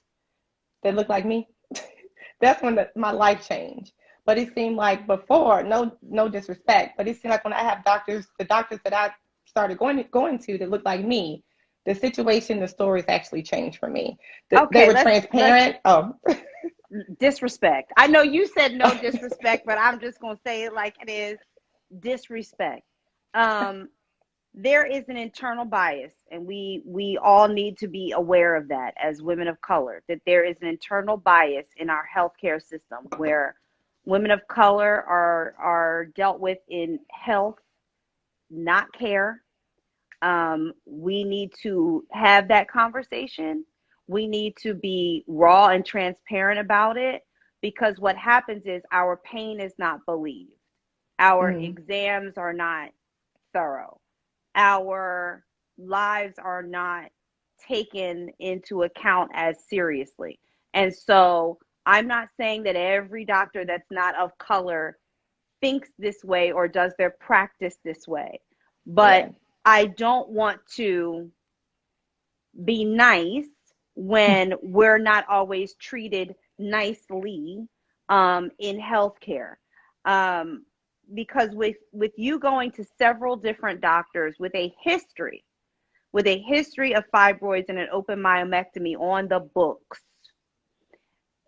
Speaker 2: that looked like me, that's when my life changed. But it seemed like before, no disrespect, but it seemed like when I have the doctors that I started going to that looked like me, the situation, the stories actually changed for me. They were transparent.
Speaker 3: Disrespect. I know you said no disrespect, but I'm just going to say it like it is. Disrespect. There is an internal bias, and we all need to be aware of that as women of color, that there is an internal bias in our healthcare system where women of color are dealt with in health, not care. We need to have that conversation. We need to be raw and transparent about it, because what happens is our pain is not believed. Our exams are not thorough. Our lives are not taken into account as seriously. And so I'm not saying that every doctor that's not of color thinks this way or does their practice this way, but I don't want to be nice when we're not always treated nicely in healthcare. Because with you going to several different doctors with a history of fibroids and an open myomectomy on the books,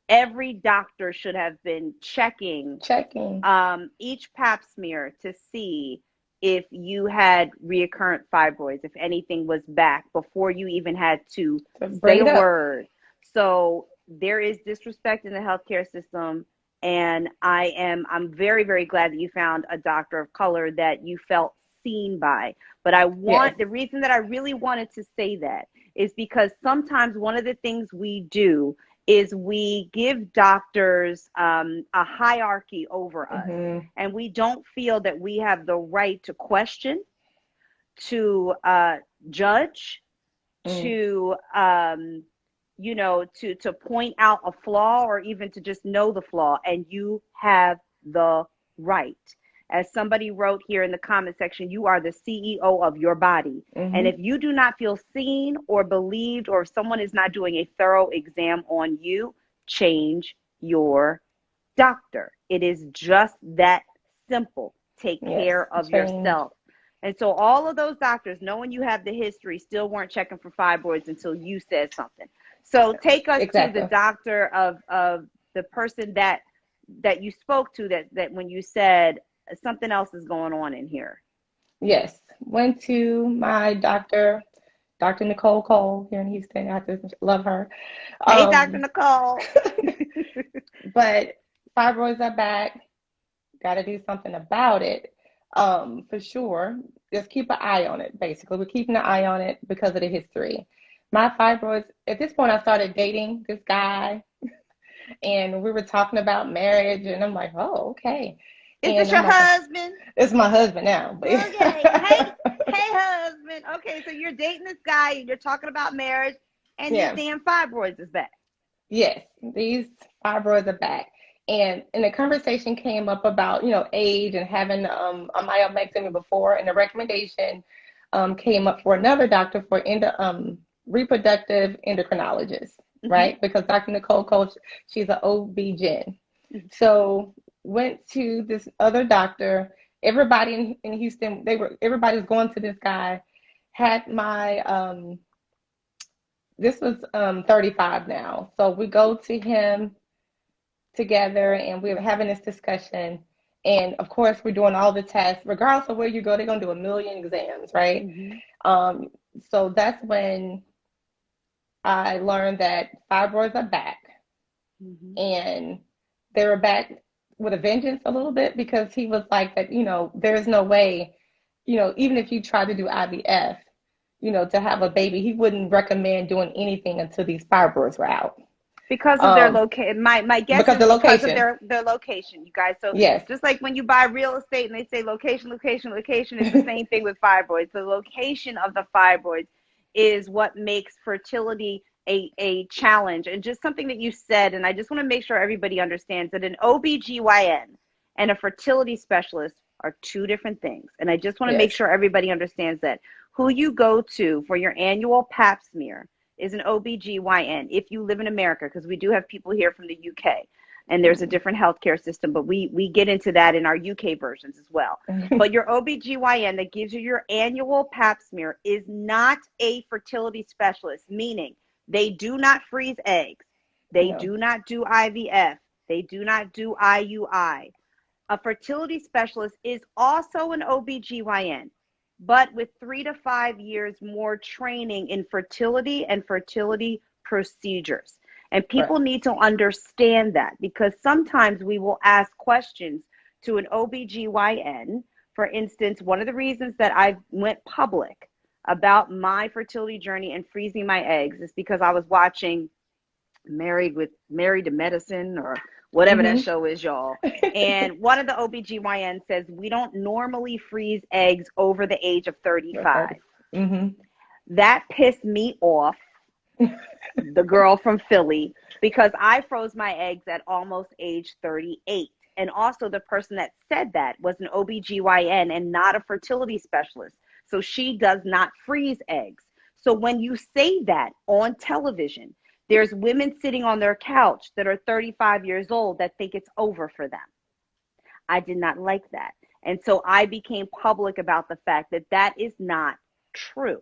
Speaker 3: every doctor should have been checking each pap smear to see if you had recurrent fibroids, if anything was back, before you even had to say a word. So there is disrespect in the healthcare system. And I'm very, very glad that you found a doctor of color that you felt seen by. But the reason that I really wanted to say that is because sometimes one of the things we do is we give doctors a hierarchy over us, and we don't feel that we have the right to question, to judge, to to point out a flaw, or even to just know the flaw. And you have the right. As somebody wrote here in the comment section, you are the CEO of your body. And if you do not feel seen or believed, or if someone is not doing a thorough exam on you, change your doctor. It is just that simple. Take care of yourself. And so all of those doctors, knowing you have the history, still weren't checking for fibroids until you said something. So take us to the doctor of the person that you spoke to, that when you said something else is going on in here.
Speaker 2: Yes. Went to my doctor, Dr. Nicole Cole here in Houston. I have to love her.
Speaker 3: Hey, Dr. Nicole.
Speaker 2: But fibroids are back. Got to do something about it. For sure. Just keep an eye on it, basically. We're keeping an eye on it because of the history. My fibroids, at this point, I started dating this guy, and we were talking about marriage, and I'm like, oh, okay.
Speaker 3: Is this your husband?
Speaker 2: It's my husband now.
Speaker 3: Okay. Hey, husband. Okay, so you're dating this guy, and you're talking about marriage, and these damn fibroids is back.
Speaker 2: Yes, these fibroids are back. And the conversation came up about, age and having a myomectomy before, and the recommendation came up for another doctor for reproductive endocrinologist, right? Because Dr. Nicole Cole, she's an OB-GYN. So went to this other doctor. Everybody in Houston, everybody was going to this guy. Had my this was 35 now. So we go to him together, and we were having this discussion. And of course, we're doing all the tests. Regardless of where you go, they're gonna do a million exams, right? So that's when I learned that fibroids are back, and they were back with a vengeance a little bit, because he was like that, there's no way, even if you try to do IVF, to have a baby, he wouldn't recommend doing anything until these fibroids were out.
Speaker 3: Because of their location. My guess is because of their location, you guys. So just like when you buy real estate and they say location, location, location, it's the same thing with fibroids. The location of the fibroids is what makes fertility a challenge. And just something that you said, and I just want to make sure everybody understands that an OBGYN and a fertility specialist are two different things. And I just want to make sure everybody understands that. Who you go to for your annual pap smear is an OBGYN if you live in America, because we do have people here from the UK, and there's a different healthcare system, but we get into that in our UK versions as well. But your OBGYN that gives you your annual pap smear is not a fertility specialist, meaning they do not freeze eggs. They do not do IVF. They do not do IUI. A fertility specialist is also an OBGYN, but with 3 to 5 years more training in fertility and fertility procedures. And people need to understand that, because sometimes we will ask questions to an OBGYN. For instance, one of the reasons that I went public about my fertility journey and freezing my eggs is because I was watching Married to Medicine, or whatever that show is, y'all. And one of the OBGYN says we don't normally freeze eggs over the age of 35. That pissed me off, the girl from Philly, because I froze my eggs at almost age 38. And also the person that said that was an OBGYN and not a fertility specialist. So she does not freeze eggs. So when you say that on television, there's women sitting on their couch that are 35 years old that think it's over for them. I did not like that. And so I became public about the fact that that is not true.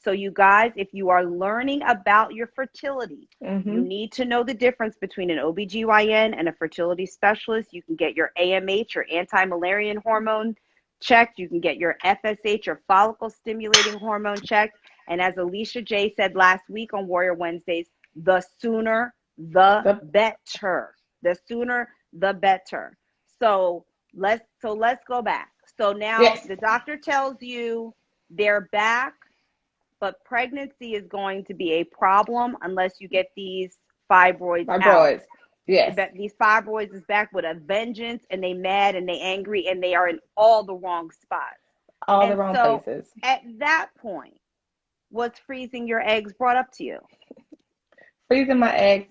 Speaker 3: So you guys, if you are learning about your fertility, you need to know the difference between an OBGYN and a fertility specialist. You can get your AMH, your anti-Müllerian hormone, checked. You can get your FSH, or follicle stimulating hormone, checked. And as Alicia J said last week on Warrior Wednesdays, the sooner the better. The sooner the better. So let's go back. So now the doctor tells you they're back, but pregnancy is going to be a problem unless you get these fibroids out.
Speaker 2: Fibroids. Yes.
Speaker 3: These fibroids is back with a vengeance, and they mad and they angry, and they are in all the wrong spots.
Speaker 2: All the wrong places.
Speaker 3: At that point, was freezing your eggs brought up to you?
Speaker 2: Freezing my eggs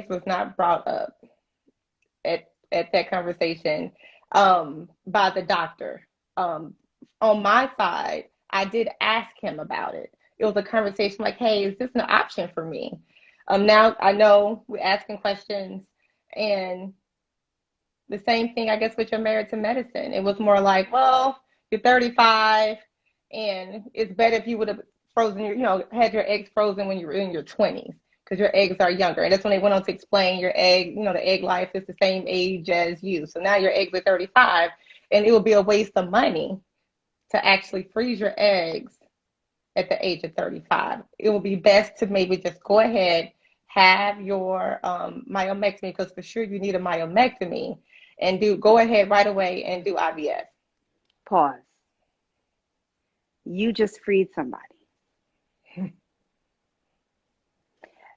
Speaker 2: was not brought up at that conversation by the doctor. On my side, I did ask him about it. It was a conversation like, hey, is this an option for me? Now I know we're asking questions, and the same thing, I guess, with your married to medicine. It was more like, well, you're 35, and it's better if you would have frozen had your eggs frozen when you were in your 20s, because your eggs are younger. And that's when they went on to explain your egg, the egg life is the same age as you. So now your eggs are 35, and it would be a waste of money to actually freeze your eggs at the age of 35. It would be best to maybe just go ahead, have your myomectomy, because for sure you need a myomectomy, and go ahead right away and do IVF.
Speaker 3: Pause. You just freed somebody.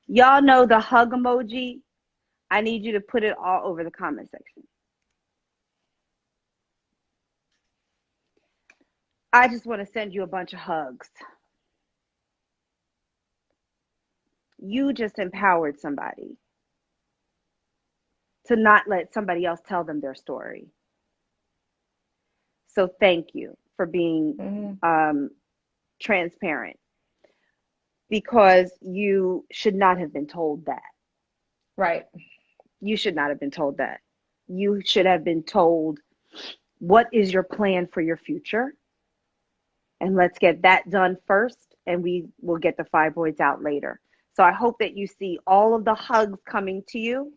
Speaker 3: Y'all know the hug emoji? I need you to put it all over the comment section. I just want to send you a bunch of hugs. You just empowered somebody to not let somebody else tell them their story. So thank you for being transparent, because you should not have been told that.
Speaker 2: Right.
Speaker 3: You should not have been told that. You should have been told, what is your plan for your future? And let's get that done first, and we will get the fibroids out later. So I hope that you see all of the hugs coming to you.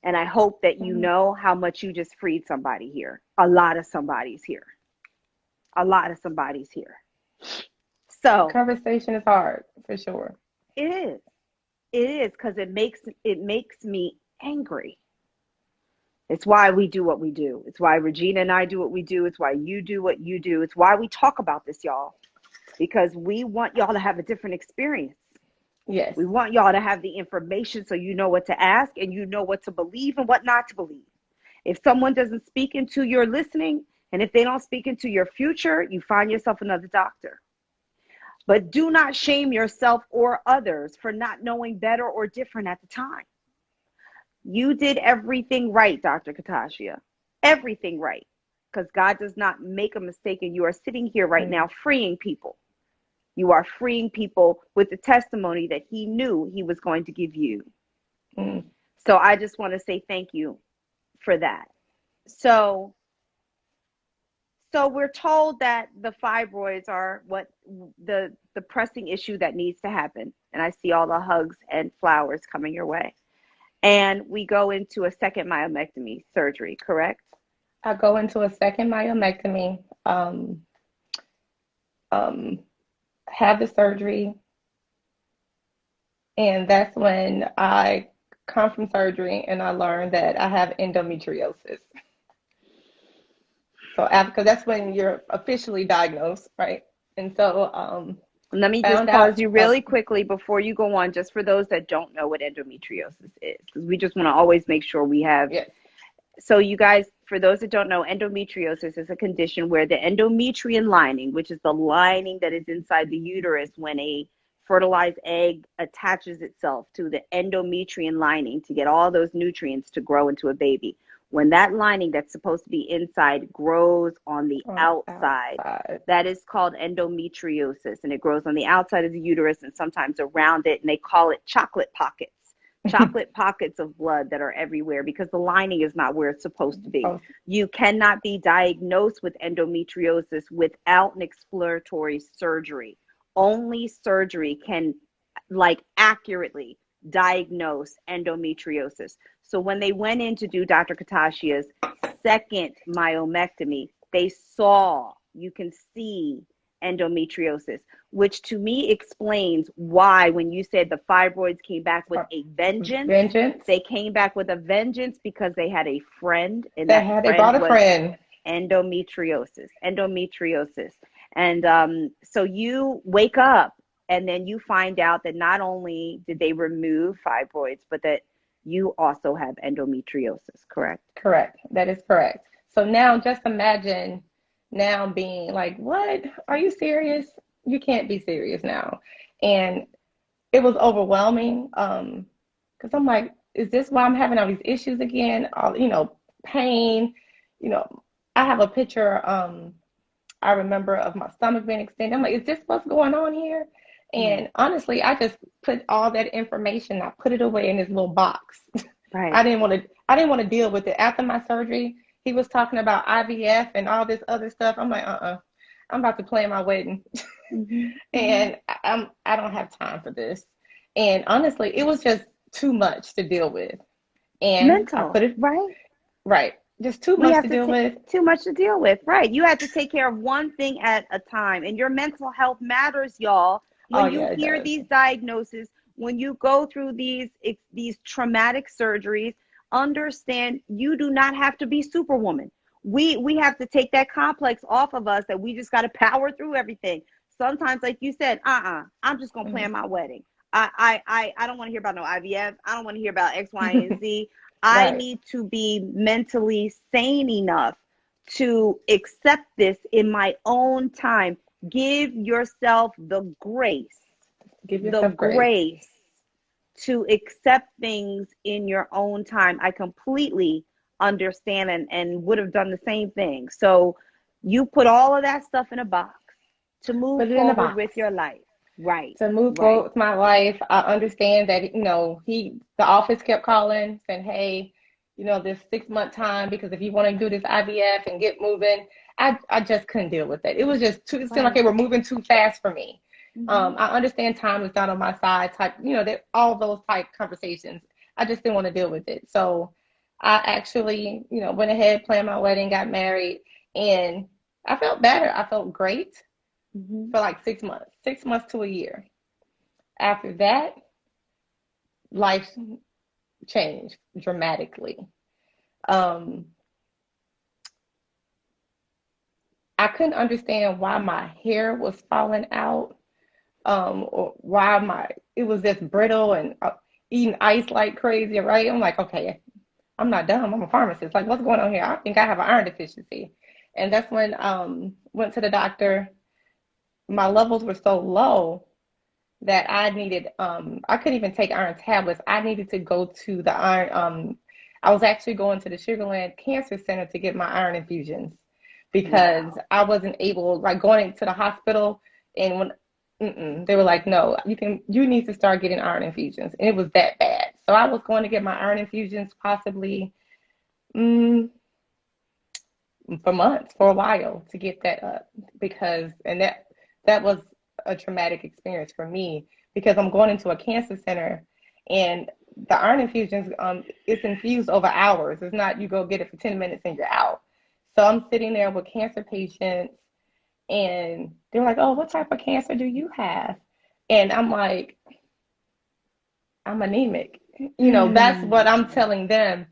Speaker 3: And I hope that you know how much you just freed somebody here. A lot of somebody's here. A lot of somebody's here. So
Speaker 2: conversation is hard, for sure.
Speaker 3: It is. It is, because it makes me angry. It's why we do what we do. It's why Regina and I do what we do. It's why you do what you do. It's why we talk about this, y'all. Because we want y'all to have a different experience.
Speaker 2: Yes.
Speaker 3: We want y'all to have the information so you know what to ask, and you know what to believe and what not to believe. If someone doesn't speak into your listening, and if they don't speak into your future, you find yourself another doctor. But do not shame yourself or others for not knowing better or different at the time. You did everything right, Dr. Katashia. Everything right. Because God does not make a mistake, and you are sitting here right now freeing people. You are freeing people with the testimony that he knew he was going to give you. So I just want to say thank you for that. So we're told that the fibroids are what the pressing issue that needs to happen. And I see all the hugs and flowers coming your way. And we go into a second myomectomy surgery, correct?
Speaker 2: I go into a second myomectomy, have the surgery, and that's when I come from surgery and I learned that I have endometriosis. So because that's when you're officially diagnosed, right? And so
Speaker 3: let me just pause you really quickly before you go on, just for those that don't know what endometriosis is, because we just want to always make sure we have.
Speaker 2: Yes.
Speaker 3: So you guys, for those that don't know, endometriosis is a condition where the endometrium lining, which is the lining that is inside the uterus when a fertilized egg attaches itself to the endometrium lining to get all those nutrients to grow into a baby. When that lining that's supposed to be inside grows on the outside, that is called endometriosis, and it grows on the outside of the uterus and sometimes around it, and they call it chocolate pockets. Chocolate pockets of blood that are everywhere because the lining is not where it's supposed to be. You cannot be diagnosed with endometriosis without an exploratory surgery. Only surgery can accurately diagnose endometriosis. So when they went in to do Dr. Katashia's second myomectomy, they saw, you can see endometriosis, which to me explains why when you said the fibroids came back with a vengeance, they came back with a vengeance because they had a friend, and they brought a friend. Endometriosis. And so you wake up And then you find out that not only did they remove fibroids, but that you also have endometriosis, correct?
Speaker 2: Correct. That is correct. So now just imagine now being like, what? Are you serious? You can't be serious now. And it was overwhelming because I'm like, is this why I'm having all these issues again? All, pain. I have a picture I remember of my stomach being extended. I'm like, is this what's going on here? And honestly, I just put all that information, I put it away in this little box.
Speaker 3: Right.
Speaker 2: I didn't want to deal with it. After my surgery, he was talking about IVF and all this other stuff. I'm like, I'm about to plan my wedding. And I don't have time for this. And honestly, it was just too much to deal with. And
Speaker 3: mental,
Speaker 2: I put it right. Just too much to deal with.
Speaker 3: Too much to deal with. Right. You have to take care of one thing at a time. And your mental health matters, y'all. When you hear these diagnoses, when you go through these traumatic surgeries, understand you do not have to be Superwoman. We have to take that complex off of us that we just got to power through everything. Sometimes, like you said, I'm just gonna plan my wedding. I don't want to hear about no IVF. I don't want to hear about X, Y, and Z. I need to be mentally sane enough to accept this in my own time. Give yourself the grace. Grace to accept things in your own time. I completely understand and would have done the same thing. So you put all of that stuff in a box to move forward with your life. Right.
Speaker 2: To move forward with my life. I understand that, the office kept calling saying, hey, this 6-month time, because if you want to do this IVF and get moving, I just couldn't deal with it. It was just it seemed like they were moving too fast for me. I understand time is not on my side type, all those type conversations. I just didn't want to deal with it. So I actually, went ahead, planned my wedding, got married, and I felt better. I felt great for like 6 months to a year. After that, life changed dramatically. I couldn't understand why my hair was falling out, or why it was just brittle and eating ice like crazy, right? I'm like, okay, I'm not dumb. I'm a pharmacist. Like, what's going on here? I think I have an iron deficiency. And that's when went to the doctor. My levels were so low that I needed, I couldn't even take iron tablets. I needed to go to the iron, I was actually going to the Sugar Land Cancer Center to get my iron infusions because I wasn't able, like going to the hospital, and when they were like, no, you need to start getting iron infusions. And it was that bad. So I was going to get my iron infusions possibly for months, for a while, to get that up, because, and that was a traumatic experience for me, because I'm going into a cancer center and the iron infusions, it's infused over hours. It's not you go get it for 10 minutes and you're out. So I'm sitting there with cancer patients, and they're like, oh, what type of cancer do you have? And I'm like, I'm anemic. That's what I'm telling them.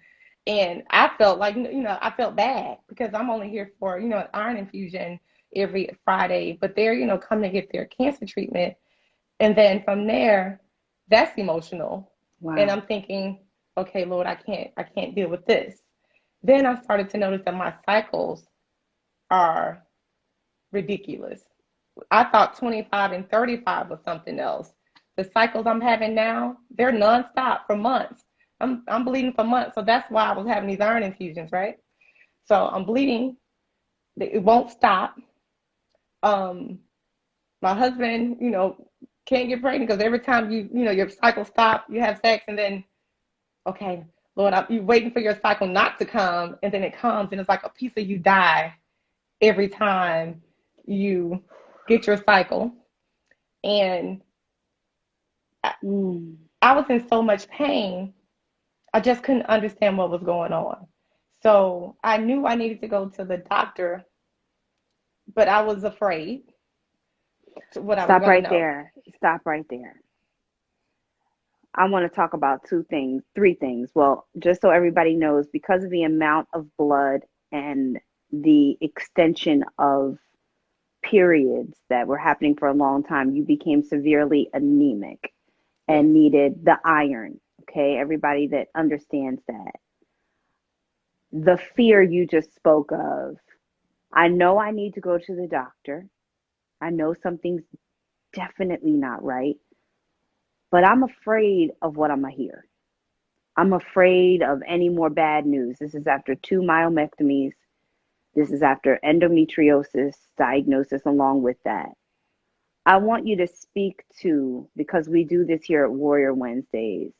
Speaker 2: And I felt like, I felt bad because I'm only here for, an iron infusion every Friday, but they're, coming to get their cancer treatment. And then from there, that's emotional. Wow. And I'm thinking, okay, Lord, I can't deal with this. Then I started to notice that my cycles are ridiculous. I thought 25 and 35 was something else. The cycles I'm having now, they're nonstop for months. I'm bleeding for months. So that's why I was having these iron infusions, right? So I'm bleeding. It won't stop. My husband, can't get pregnant because every time your cycle stops, you have sex, and then, okay, Lord, you're waiting for your cycle not to come, and then it comes, and it's like a piece of you die every time you get your cycle. And I was in so much pain, I just couldn't understand what was going on. So I knew I needed to go to the doctor, but I was afraid.
Speaker 3: Stop right there. I want to talk about three things. Well, just so everybody knows, because of the amount of blood and the extension of periods that were happening for a long time, you became severely anemic and needed the iron. Okay, everybody that understands that. The fear you just spoke of, I know I need to go to the doctor. I know something's definitely not right, but I'm afraid of what I'm going to hear. I'm afraid of any more bad news. This is after 2 myomectomies. This is after endometriosis diagnosis along with that. I want you to speak to, because we do this here at Warrior Wednesdays,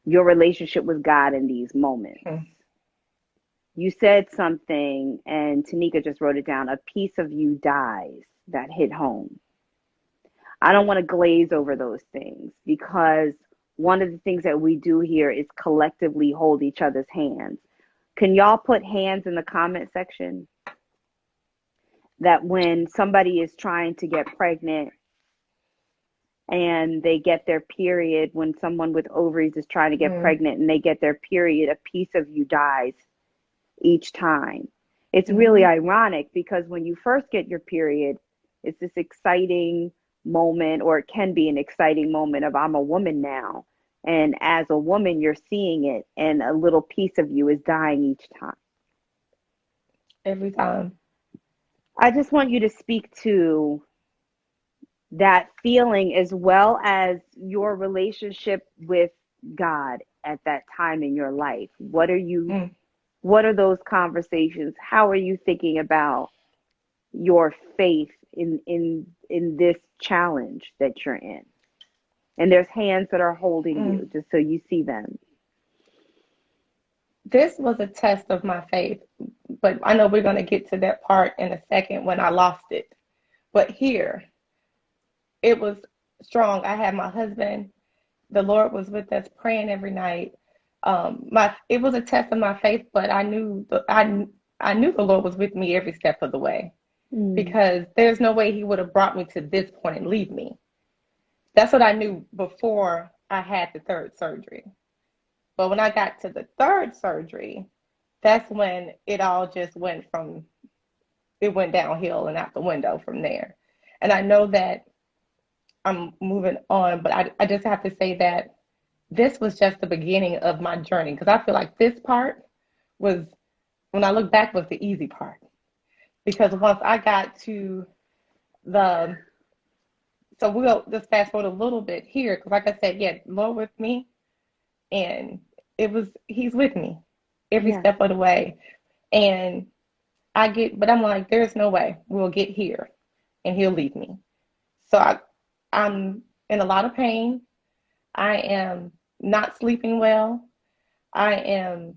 Speaker 3: your relationship with God in these moments. You said something, and Tanika just wrote it down, a piece of you dies. That hit home. I don't want to glaze over those things, because one of the things that we do here is collectively hold each other's hands. Can y'all put hands in the comment section? That when somebody is trying to get pregnant and they get their period, when someone with ovaries is trying to get pregnant and they get their period, a piece of you dies each time. It's really ironic, because when you first get your period, it's this exciting moment, or it can be an exciting moment of, I'm a woman now. And as a woman, you're seeing it, and a little piece of you is dying each time.
Speaker 2: Every time.
Speaker 3: I just want you to speak to that feeling, as well as your relationship with God at that time in your life. What are those conversations? How are you thinking about your faith in this challenge that you're in? And there's hands that are holding you, just so you see them.
Speaker 2: This was a test of my faith, but I know we're going to get to that part in a second when I lost it. But here, it was strong. I had my husband. The Lord was with us praying every night. It was a test of my faith, but I knew the Lord was with me every step of the way, because there's no way He would have brought me to this point and leave me. That's what I knew before I had the 3rd surgery. But when I got to the 3rd surgery, that's when it all just went downhill and out the window from there. And I know that I'm moving on, but I just have to say that this was just the beginning of my journey, because I feel like this part was, when I look back, was the easy part. Because once I got to so we'll just fast forward a little bit here, because like I said, Lord with me, and He's with me every step of the way. And but I'm like, there's no way we'll get here and He'll leave me. So I'm in a lot of pain. I am not sleeping well. I am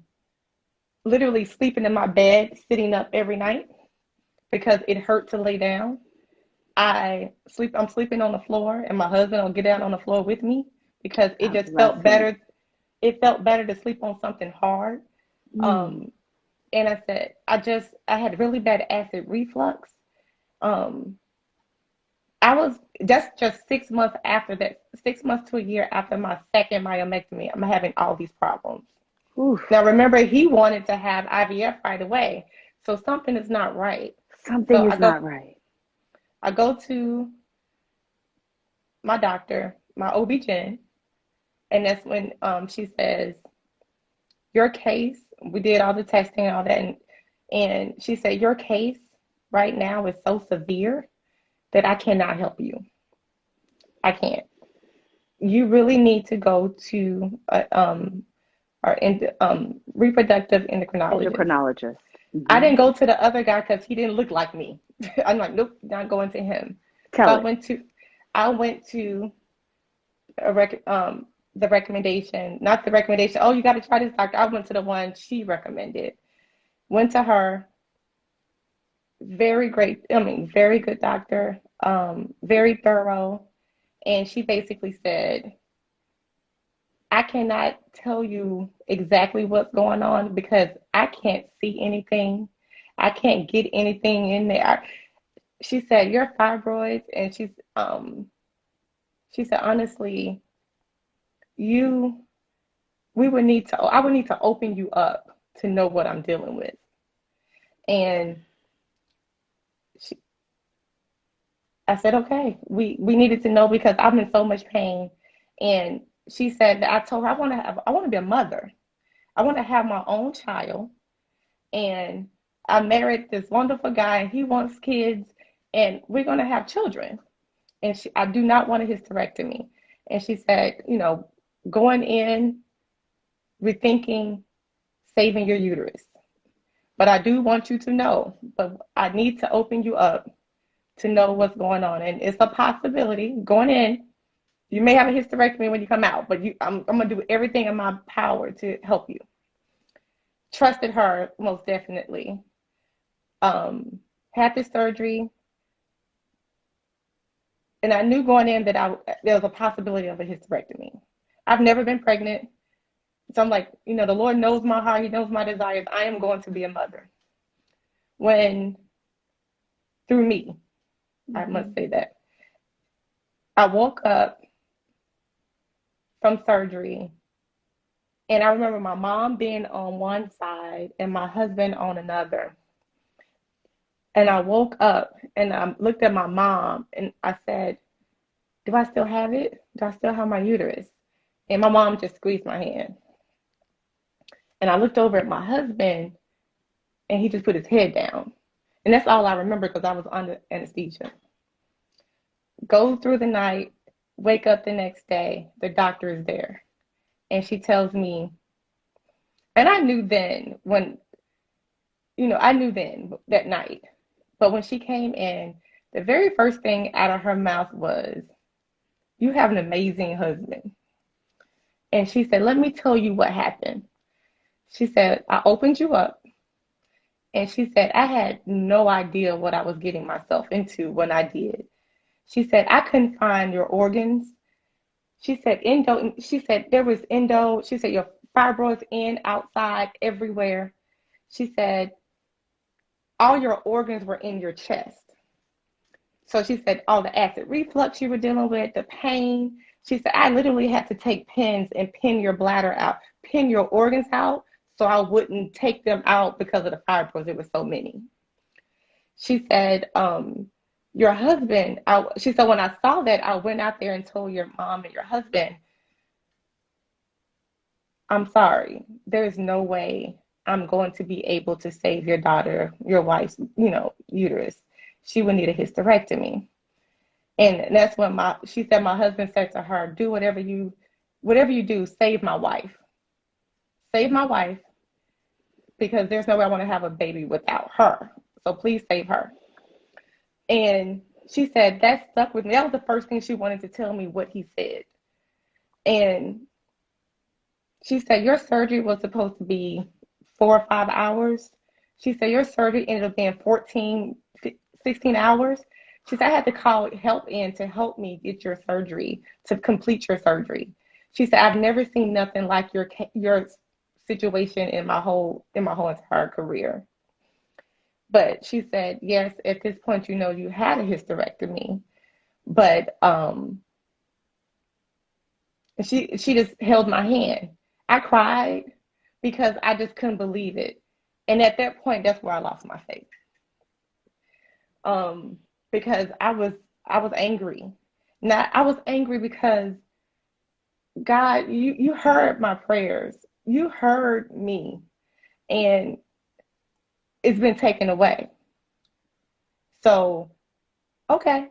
Speaker 2: literally sleeping in my bed, sitting up every night, because it hurt to lay down. I'm sleeping on the floor, and my husband will get down on the floor with me, because it just felt better. It felt better to sleep on something hard. And I said, I had really bad acid reflux. That's just 6 months after that, 6 months to a year after my 2nd myomectomy, I'm having all these problems. Oof. Now, remember, he wanted to have IVF right away. So something is not right.
Speaker 3: Something is not right.
Speaker 2: I go to my doctor, my OB-GYN, and that's when she says, your case, we did all the testing and all that, and she said, your case right now is so severe that I cannot help you. I can't. You really need to go to our reproductive endocrinologist. I didn't go to the other guy because he didn't look like me. I'm like, nope, not going to him. I went to the recommendation, not the recommendation. Oh, you got to try this doctor. I went to the one she recommended. Went to her. Very good doctor. Very thorough. And she basically said, I cannot tell you exactly what's going on because I can't see anything. I can't get anything in there. She said, your fibroids, and she said, honestly, I would need to open you up to know what I'm dealing with. And I said, okay, we needed to know because I'm in so much pain. And she said that I told her I want to be a mother. I want to have my own child. And I married this wonderful guy and he wants kids and we're going to have children. And I do not want a hysterectomy. And she said, going in, rethinking, saving your uterus. But I do want you to know, but I need to open you up to know what's going on. And it's a possibility going in. You may have a hysterectomy when you come out, but I'm going to do everything in my power to help you. Trusted her most definitely. Had the surgery. And I knew going in that there was a possibility of a hysterectomy. I've never been pregnant. So I'm like, the Lord knows my heart. He knows my desires. I am going to be a mother. Through me, I must say that. I woke up from surgery and I remember my mom being on one side and my husband on another. And I woke up and I looked at my mom and I said, do I still have it? Do I still have my uterus? And my mom just squeezed my hand. And I looked over at my husband and he just put his head down. And that's all I remember because I was under anesthesia. Go through the night, wake up the next day, the doctor is there. And she tells me, and I knew then that night. But when she came in, the very first thing out of her mouth was, you have an amazing husband. And she said, let me tell you what happened. She said, I opened you up. And she said, I had no idea what I was getting myself into when I did. She said, I couldn't find your organs. She said, there was endo. She said, your fibroids in, outside, everywhere. She said, all your organs were in your chest. So she said, all the acid reflux you were dealing with, the pain. She said, I literally had to take pins and pin your bladder out, pin your organs out so I wouldn't take them out because of the fibroids. There were so many. She said, your husband, she said, when I saw that, I went out there and told your mom and your husband, I'm sorry, there is no way I'm going to be able to save your daughter, your wife's, uterus. She would need a hysterectomy. And that's when she said, my husband said to her, do whatever you do, save my wife. Save my wife, because there's no way I want to have a baby without her. So please save her. And she said, that stuck with me. That was the first thing she wanted to tell me what he said. And she said, your surgery was supposed to be 4 or 5 hours. She said, your surgery ended up being 16 hours. She said, I had to call help in to help me get your surgery, to complete your surgery. She said, I've never seen nothing like your situation in my whole entire career. But she said, yes, at this point, you had a hysterectomy. But she just held my hand. I cried because I just couldn't believe it. And at that point, that's where I lost my faith. Because I was angry. Now, I was angry because, God, you heard my prayers. You heard me. And it's been taken away. So, okay,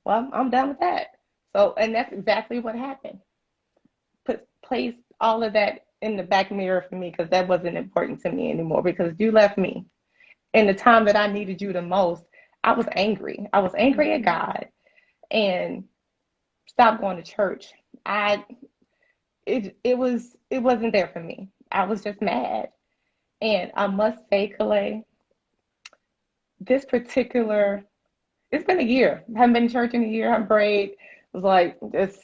Speaker 2: well, I'm done with that. So, and that's exactly what happened. Placed all of that in the back mirror for me because that wasn't important to me anymore because you left me. In the time that I needed you the most, I was angry. I was angry at God and stopped going to church. It wasn't there for me. I was just mad. And I must say, Calais, it's been a year. I haven't been to church in a year. I'm prayed. It was like this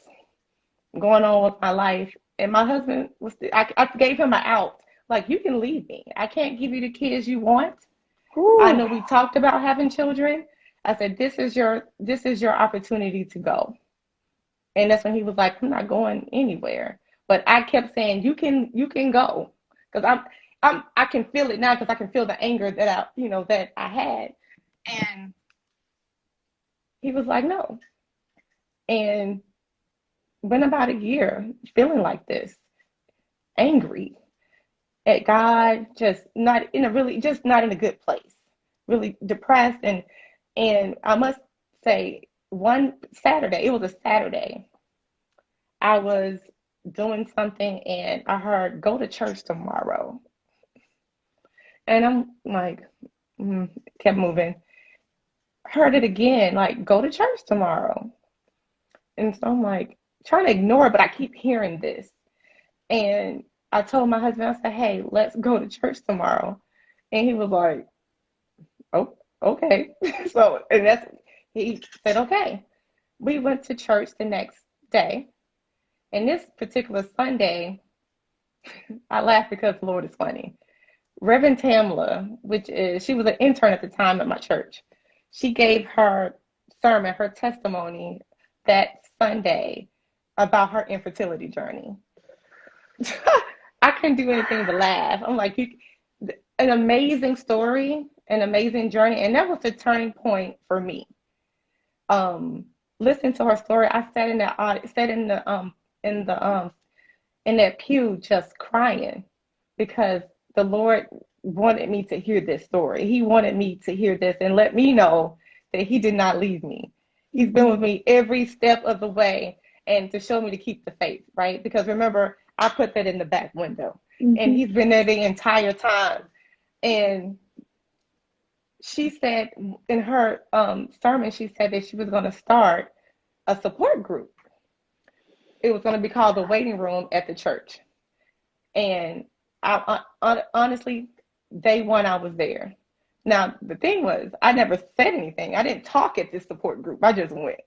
Speaker 2: going on with my life. And my husband I gave him an out. Like, you can leave me. I can't give you the kids you want. Ooh. I know we talked about having children. I said, this is your opportunity to go. And that's when he was like, I'm not going anywhere. But I kept saying, you can go. Because I can feel it now because I can feel the anger that I had. And He was like, no. And went about a year feeling like this, angry at God, just not in a good place, really depressed. And I must say, one Saturday, it was a Saturday, I was doing something and I heard, go to church tomorrow. And I'm like, kept moving. Heard it again, like, go to church tomorrow. And so I'm like, trying to ignore it, but I keep hearing this. And I told my husband, I said, hey, let's go to church tomorrow. And he was like, oh, okay. So, he said, okay. We went to church the next day. And this particular Sunday, I laugh because the Lord is funny. Reverend Tamla, she was an intern at the time at my church. She gave her sermon, her testimony that Sunday about her infertility journey. I couldn't do anything but laugh. I'm like, an amazing story, an amazing journey, and that was the turning point for me. Listening to her story, I sat in that pew just crying because the Lord wanted me to hear this story. He wanted me to hear this and let me know that He did not leave me. He's been with me every step of the way, and to show me to keep the faith, right? Because remember, I put that in the back window, and He's been there the entire time. And she said in her sermon, she said that she was going to start a support group. It was going to be called the Waiting Room at the church. And I honestly, day one, I was there. Now, the thing was, I never said anything. I didn't talk at this support group. I just went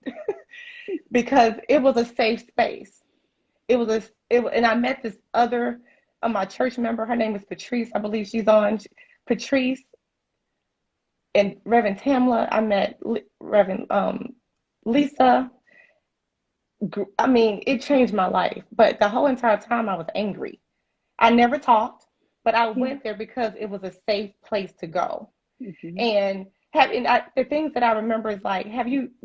Speaker 2: because it was a safe space. And I met this other my church member. Her name is Patrice. I believe she's on. Patrice and Reverend Tamla. I met Reverend Lisa. I mean, it changed my life. But the whole entire time, I was angry. I never talked, but I went there because it was a safe place to go. And the things that I remember is like,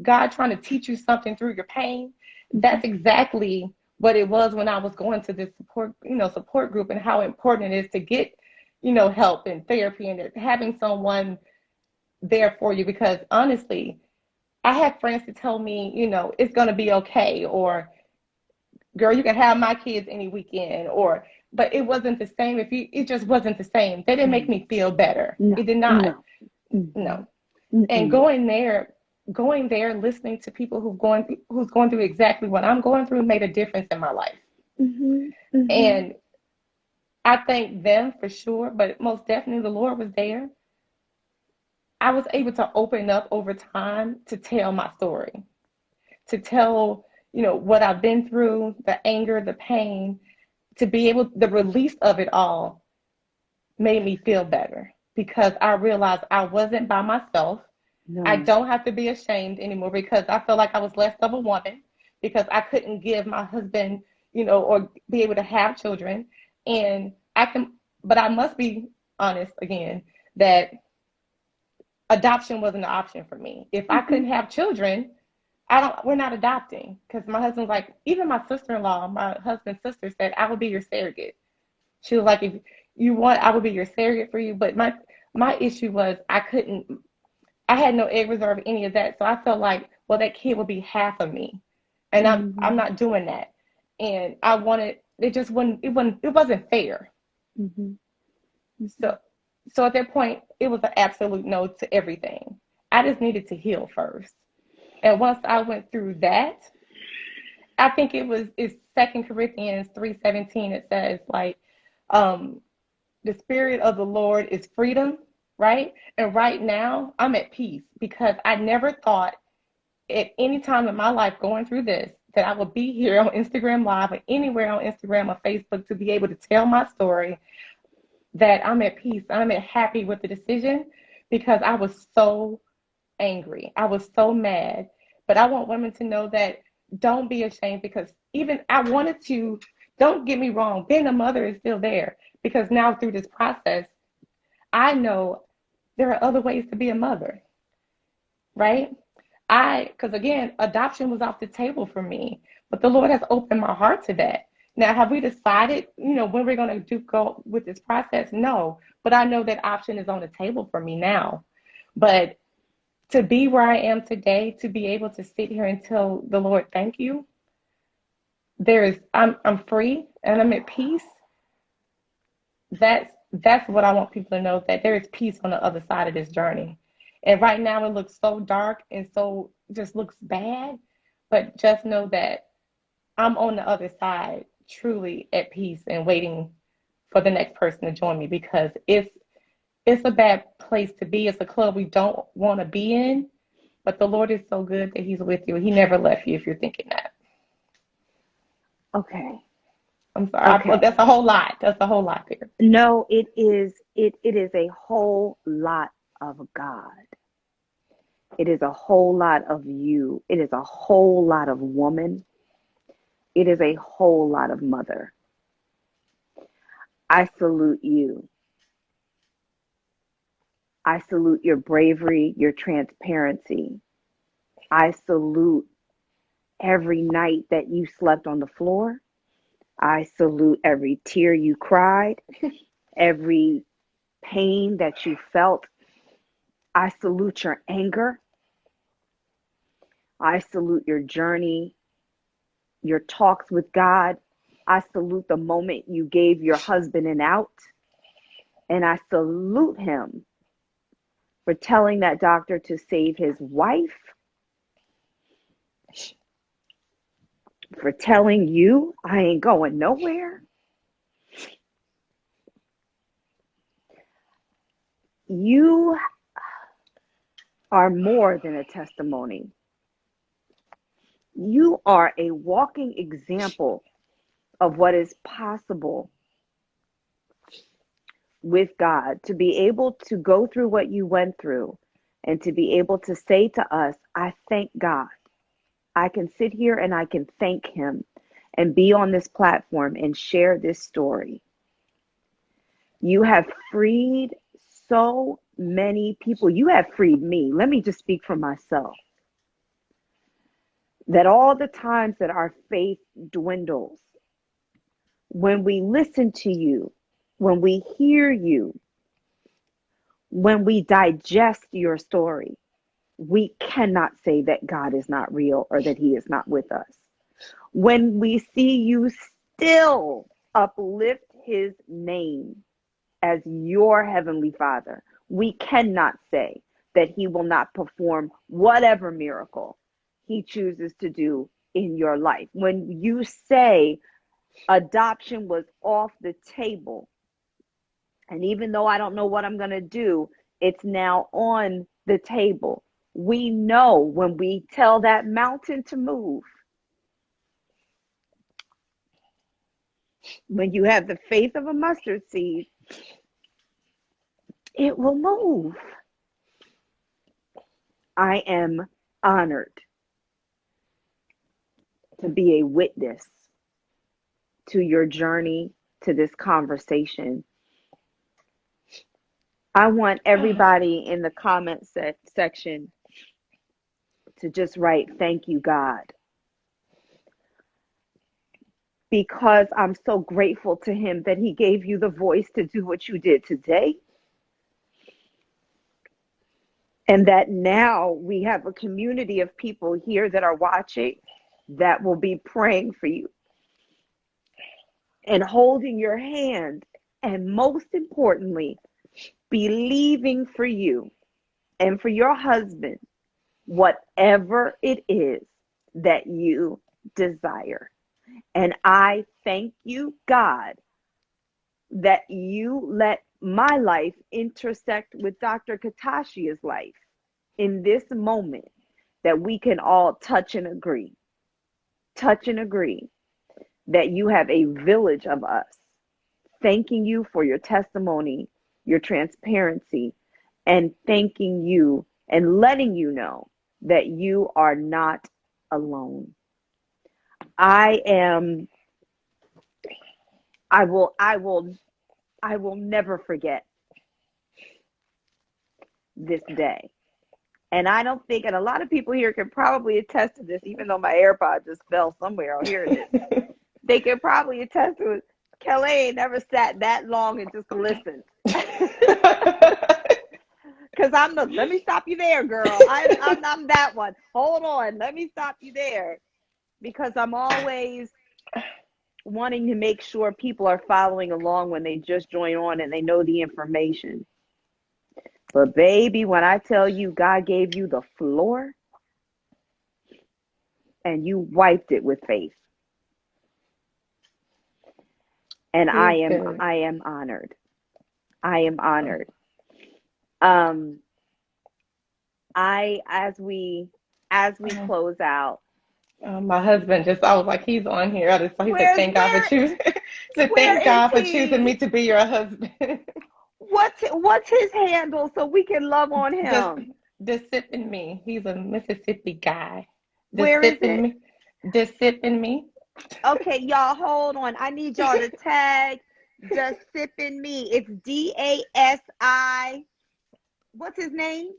Speaker 2: God trying to teach you something through your pain? That's exactly what it was when I was going to this support group, and how important it is to get, help and therapy and having someone there for you. Because honestly, I had friends to tell me, it's going to be okay, or girl, you can have my kids any weekend, but it wasn't the same. It just wasn't the same. They didn't make me feel better. It did not. No. And going there, listening to people who's going through exactly what I'm going through made a difference in my life. And I thank them for sure, but most definitely the Lord was there. I was able to open up over time to tell my story, to tell, what I've been through, the anger, the pain, to be able, the release of it all made me feel better because I realized I wasn't by myself. No. I don't have to be ashamed anymore because I felt like I was less of a woman because I couldn't give my husband, or be able to have children. And but I must be honest again that adoption wasn't an option for me. If I couldn't have children, we're not adopting, because my husband's like, even my sister-in-law, my husband's sister said, I will be your surrogate. She was like, if you want, I will be your surrogate for you. But my issue was I had no egg reserve, any of that. So I felt like, well, that kid will be half of me. And I'm not doing that. And I wanted, it wasn't fair. So at that point, it was an absolute no to everything. I just needed to heal first. And once I went through that, I think it's 2 Corinthians 3:17. It says, like, the Spirit of the Lord is freedom, right? And right now, I'm at peace because I never thought at any time in my life going through this that I would be here on Instagram Live or anywhere on Instagram or Facebook to be able to tell my story, that I'm at peace. I'm happy with the decision because I was so angry. I was so mad. But I want women to know that don't be ashamed, because even I wanted to, don't get me wrong, being a mother is still there, because now through this process, I know there are other ways to be a mother, right? because again, adoption was off the table for me, but the Lord has opened my heart to that. Now, have we decided, when we're going to go with this process? No, but I know that option is on the table for me now. But to be where I am today, to be able to sit here and tell the Lord, thank you, I'm free and I'm at peace. That's what I want people to know, that there is peace on the other side of this journey. And right now it looks so dark and so just looks bad, but just know that I'm on the other side, truly at peace and waiting for the next person to join me, because it's a bad place to be. It's a club we don't want to be in, but the Lord is so good that He's with you. He never left you if you're thinking that.
Speaker 3: Okay.
Speaker 2: I'm sorry.
Speaker 3: Okay.
Speaker 2: That's a whole lot. That's a whole lot there.
Speaker 3: No, it is a whole lot of God. It is a whole lot of you. It is a whole lot of woman. It is a whole lot of mother. I salute you. I salute your bravery, your transparency. I salute every night that you slept on the floor. I salute every tear you cried, every pain that you felt. I salute your anger. I salute your journey, your talks with God. I salute the moment you gave your husband an out. And I salute him for telling that doctor to save his wife, for telling you I ain't going nowhere. You are more than a testimony. You are a walking example of what is possible with God, to be able to go through what you went through and to be able to say to us, I thank God. I can sit here and I can thank Him and be on this platform and share this story. You have freed so many people. You have freed me. Let me just speak for myself. That all the times that our faith dwindles, when we listen to you, when we hear you, when we digest your story, we cannot say that God is not real or that He is not with us. When we see you still uplift His name as your Heavenly Father, we cannot say that He will not perform whatever miracle He chooses to do in your life. When you say adoption was off the table, and even though I don't know what I'm going to do, it's now on the table. We know when we tell that mountain to move, when you have the faith of a mustard seed, it will move. I am honored to be a witness to your journey, to this conversation. I want everybody in the comment section to just write, thank you, God. Because I'm so grateful to Him that He gave you the voice to do what you did today. And that now we have a community of people here that are watching that will be praying for you and holding your hand, and most importantly, believing for you and for your husband, whatever it is that you desire. And I thank you, God, that you let my life intersect with Dr. Katashia's life in this moment, that we can all touch and agree that you have a village of us thanking you for your testimony, your transparency, and thanking you and letting you know that you are not alone. I will never forget this day. And I don't think, and a lot of people here can probably attest to this, even though my AirPod just fell somewhere. Oh, here it is. They can probably attest to it. Kelly ain't never sat that long and just listened. Because let me stop you there, girl. I'm that one. Hold on. Let me stop you there. Because I'm always wanting to make sure people are following along when they just join on and they know the information. But baby, when I tell you God gave you the floor and you wiped it with faith. And I am honored. I am honored. As we close out.
Speaker 2: My husband I was like, he's on here. He said, thank God for choosing. Thank God for choosing me to be your husband.
Speaker 3: What's his handle so we can love on him?
Speaker 2: Just sipping me. He's a Mississippi guy.
Speaker 3: Where is it?
Speaker 2: Just sipping me.
Speaker 3: Okay, y'all, hold on. I need y'all to tag Just Sipping Me. It's DASI. What's his name?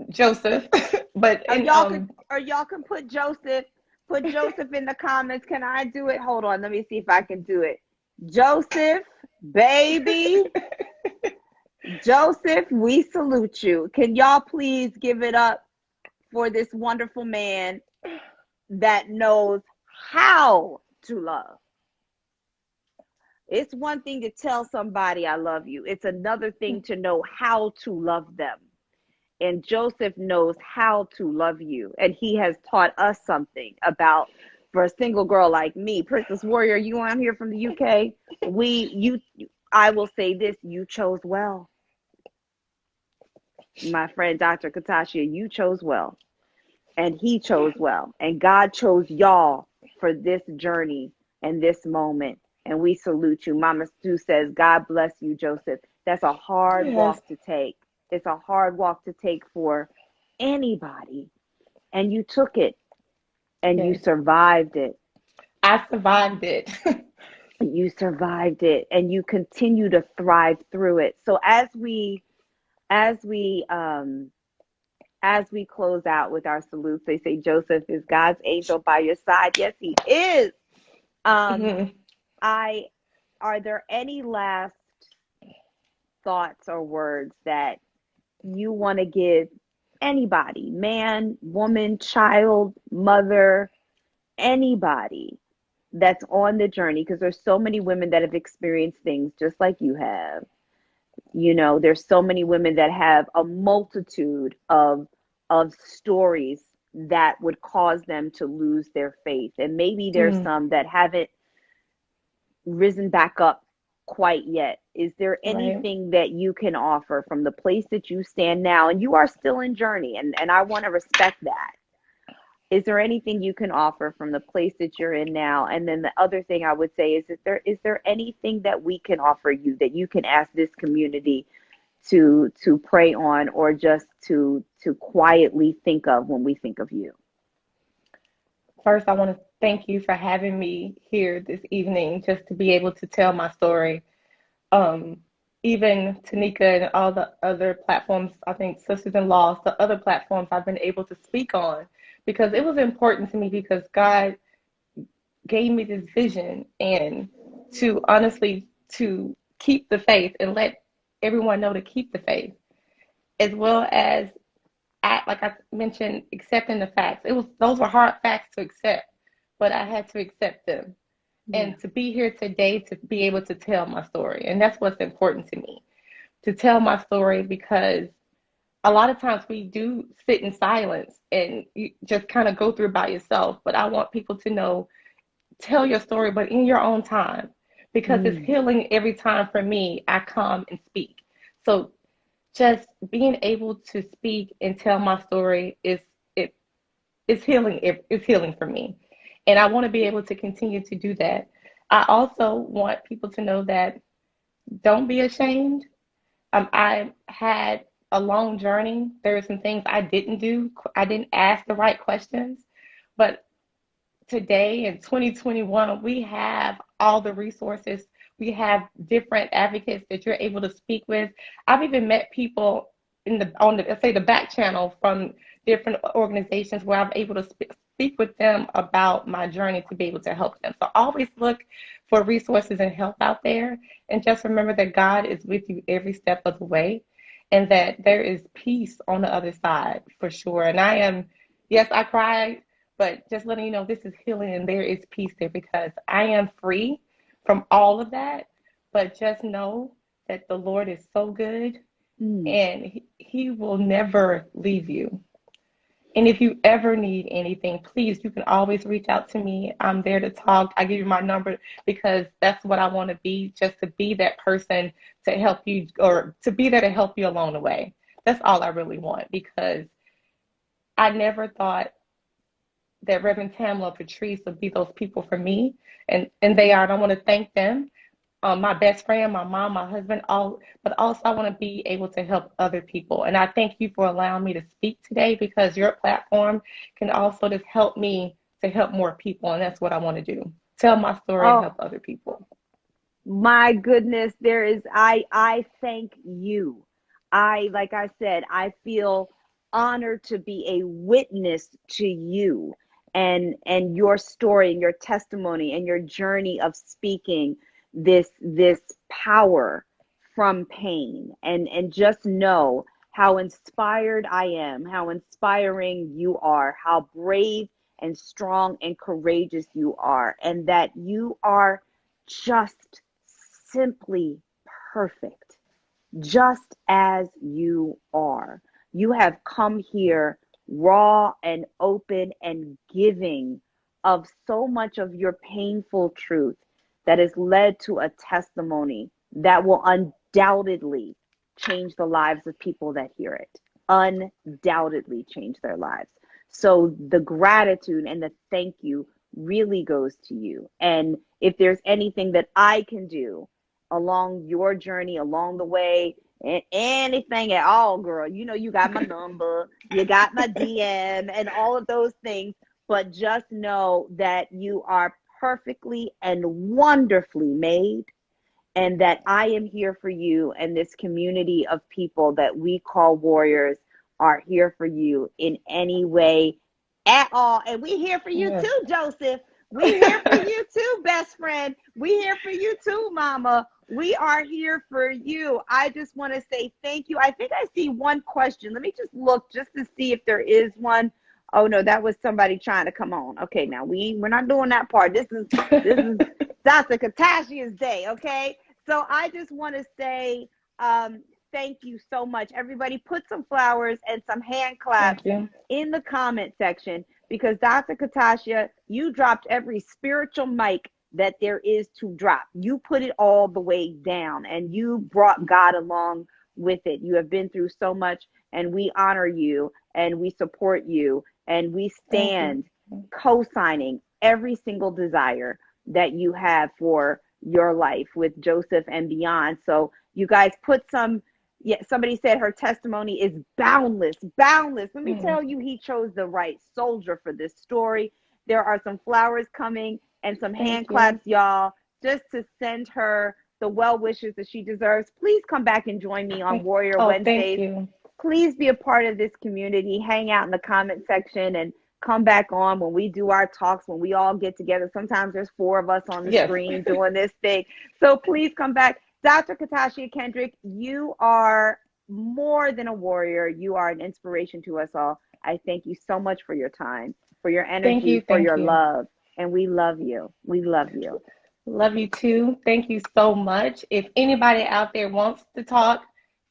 Speaker 2: Joseph. But
Speaker 3: y'all can put Joseph. Put Joseph in the comments. Can I do it? Hold on. Let me see if I can do it. Joseph, baby. Joseph, we salute you. Can y'all please give it up for this wonderful man that knows how to love? It's one thing to tell somebody I love you. It's another thing to know how to love them. And Joseph knows how to love you. And he has taught us something about, for a single girl like me, Princess Warrior, you on here from the UK? I will say this, you chose well. My friend, Dr. Katashia, you chose well. And he chose well. And God chose y'all for this journey and this moment. And we salute you. Mama Stu says, God bless you, Joseph. That's a hard walk to take. It's a hard walk to take for anybody. And you took it. And you survived it.
Speaker 2: I survived it.
Speaker 3: You survived it. And you continue to thrive through it. So as we close out with our salutes, they say Joseph is God's angel by your side. Yes, he is. Are there any last thoughts or words that you want to give anybody, man, woman, child, mother, anybody that's on the journey? Because there's so many women that have experienced things just like you have. You know, there's so many women that have a multitude of stories that would cause them to lose their faith. And maybe there's some that haven't risen back up quite yet. Is there anything that you can offer from the place that you stand now? And you are still in journey, and I want to respect that. Is there anything you can offer from the place that you're in now? And then the other thing I would say is is there anything that we can offer you that you can ask this community to pray on, or just to quietly think of when we think of you?
Speaker 2: First, I want to thank you for having me here this evening, just to be able to tell my story. Even Tanika and all the other platforms, I think Sisters-in-Law, the other platforms I've been able to speak on, because it was important to me, because God gave me this vision, and to honestly to keep the faith and let everyone know to keep the faith, as well as like I mentioned, accepting the facts. Those were hard facts to accept, but I had to accept them. Yeah. And to be here today to be able to tell my story. And that's what's important to me, to tell my story, because a lot of times we do sit in silence and you just kind of go through by yourself. But I want people to know, tell your story, but in your own time, because it's healing every time for me. I come and speak. So just being able to speak and tell my story is healing. It's healing for me. And I want to be able to continue to do that. I also want people to know that don't be ashamed. I had a long journey. There are some things I didn't do. I didn't ask the right questions. But today in 2021, we have all the resources. We have different advocates that you're able to speak with. I've even met people let's say the back channel from different organizations where I'm able to speak with them about my journey to be able to help them. So always look for resources and help out there, and just remember that God is with you every step of the way, and that there is peace on the other side for sure. And yes, I cried, but just letting you know this is healing and there is peace there, because I am free from all of that. But just know that the Lord is so good, and he will never leave you. And if you ever need anything, please, you can always reach out to me. I'm there to talk. I give you my number because that's what I want to be, just to be that person to help you, or to be there to help you along the way. That's all I really want, because I never thought that Reverend Tamla, Patrice would be those people for me. And they are. And I want to thank them. My best friend, my mom, my husband, but also I want to be able to help other people. And I thank you for allowing me to speak today, because your platform can also just help me to help more people. And that's what I want to do. Tell my story and help other people.
Speaker 3: My goodness, I thank you. Like I said, I feel honored to be a witness to you and your story and your testimony and your journey of speaking this power from pain, and just know how inspired I am, how inspiring you are, how brave and strong and courageous you are, and that you are just simply perfect, just as you are. You have come here raw and open and giving of so much of your painful truth that has led to a testimony that will undoubtedly change the lives of people that hear it. Undoubtedly change their lives. So the gratitude and the thank you really goes to you. And if there's anything that I can do along your journey, along the way, and anything at all, girl, you know, you got my number, you got my DM and all of those things, but just know that you are perfectly and wonderfully made, and that I am here for you, and this community of people that we call warriors are here for you in any way at all. And we here for you too, Joseph. We here for you too, best friend. We here for you too, mama. We are here for you. I just want to say thank you. I think I see one question. Let me just look just to see if there is one. Oh no, that was somebody trying to come on. Okay, now we're not doing that part. This is Dr. Katashia's day, okay? So I just want to say thank you so much. Everybody put some flowers and some hand claps in the comment section, because Dr. Katashia, you dropped every spiritual mic that there is to drop. You put it all the way down, and you brought God along with it. You have been through so much, and we honor you, and we support you, and we stand co-signing every single desire that you have for your life with Joseph and beyond. So you guys put some, somebody said her testimony is boundless. Let me tell you, he chose the right soldier for this story. There are some flowers coming and some hand claps, y'all, just to send her the well wishes that she deserves. Please come back and join me on Warrior Wednesdays. Please be a part of this community. Hang out in the comment section and come back on when we do our talks, when we all get together. Sometimes there's 4 of us on the screen doing this thing. So please come back. Dr. Katashia Kendrick, you are more than a warrior. You are an inspiration to us all. I thank you so much for your time, for your energy, for your love. And we love you. We love you.
Speaker 2: Love you too. Thank you so much. If anybody out there wants to talk,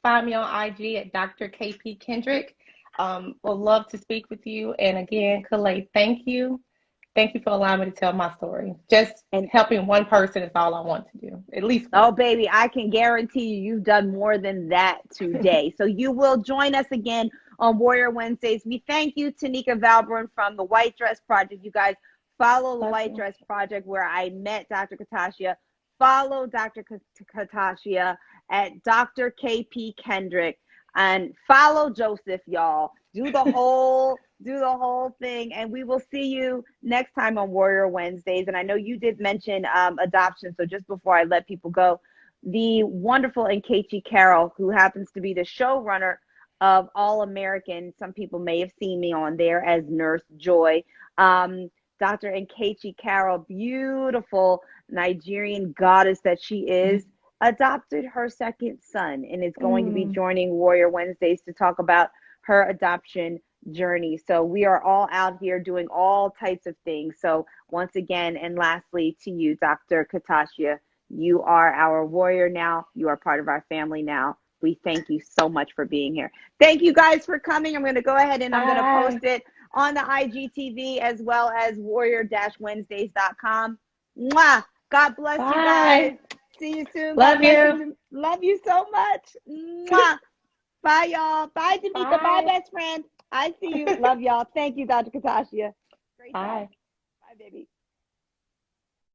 Speaker 2: find me on IG at Dr. KP Kendrick. Would love to speak with you. And again, Kalei, thank you. Thank you for allowing me to tell my story. Just helping one person is all I want to do. At least one.
Speaker 3: Oh, baby, I can guarantee you've done more than that today. So you will join us again on Warrior Wednesdays. We thank you, Tanika Valbrun from the White Dress Project. You guys follow the White Dress Project, where I met Dr. Katashia. Follow Dr. Katashia at Dr. KP Kendrick, and follow Joseph, y'all. Do the whole thing, and we will see you next time on Warrior Wednesdays. And I know you did mention adoption, so just before I let people go, the wonderful Nkechi Carroll, who happens to be the showrunner of All American. Some people may have seen me on there as Nurse Joy. Dr. Nkechi Carroll, beautiful Nigerian goddess that she is, adopted her second son and is going to be joining Warrior Wednesdays to talk about her adoption journey. So we are all out here doing all types of things. So once again, and lastly to you, Dr. Katashia, you are our warrior now. You are part of our family now. We thank you so much for being here. Thank you guys for coming. I'm going to go ahead and I'm going to post it on the IGTV as well as warrior-wednesdays.com. Mwah! God bless you guys. See you soon.
Speaker 2: Love you.
Speaker 3: Love you so much. Mwah! Bye, y'all. Bye, Tamika. Bye, best friend. I see you. Love y'all. Thank you, Dr. Katashia. Great job. Bye, baby.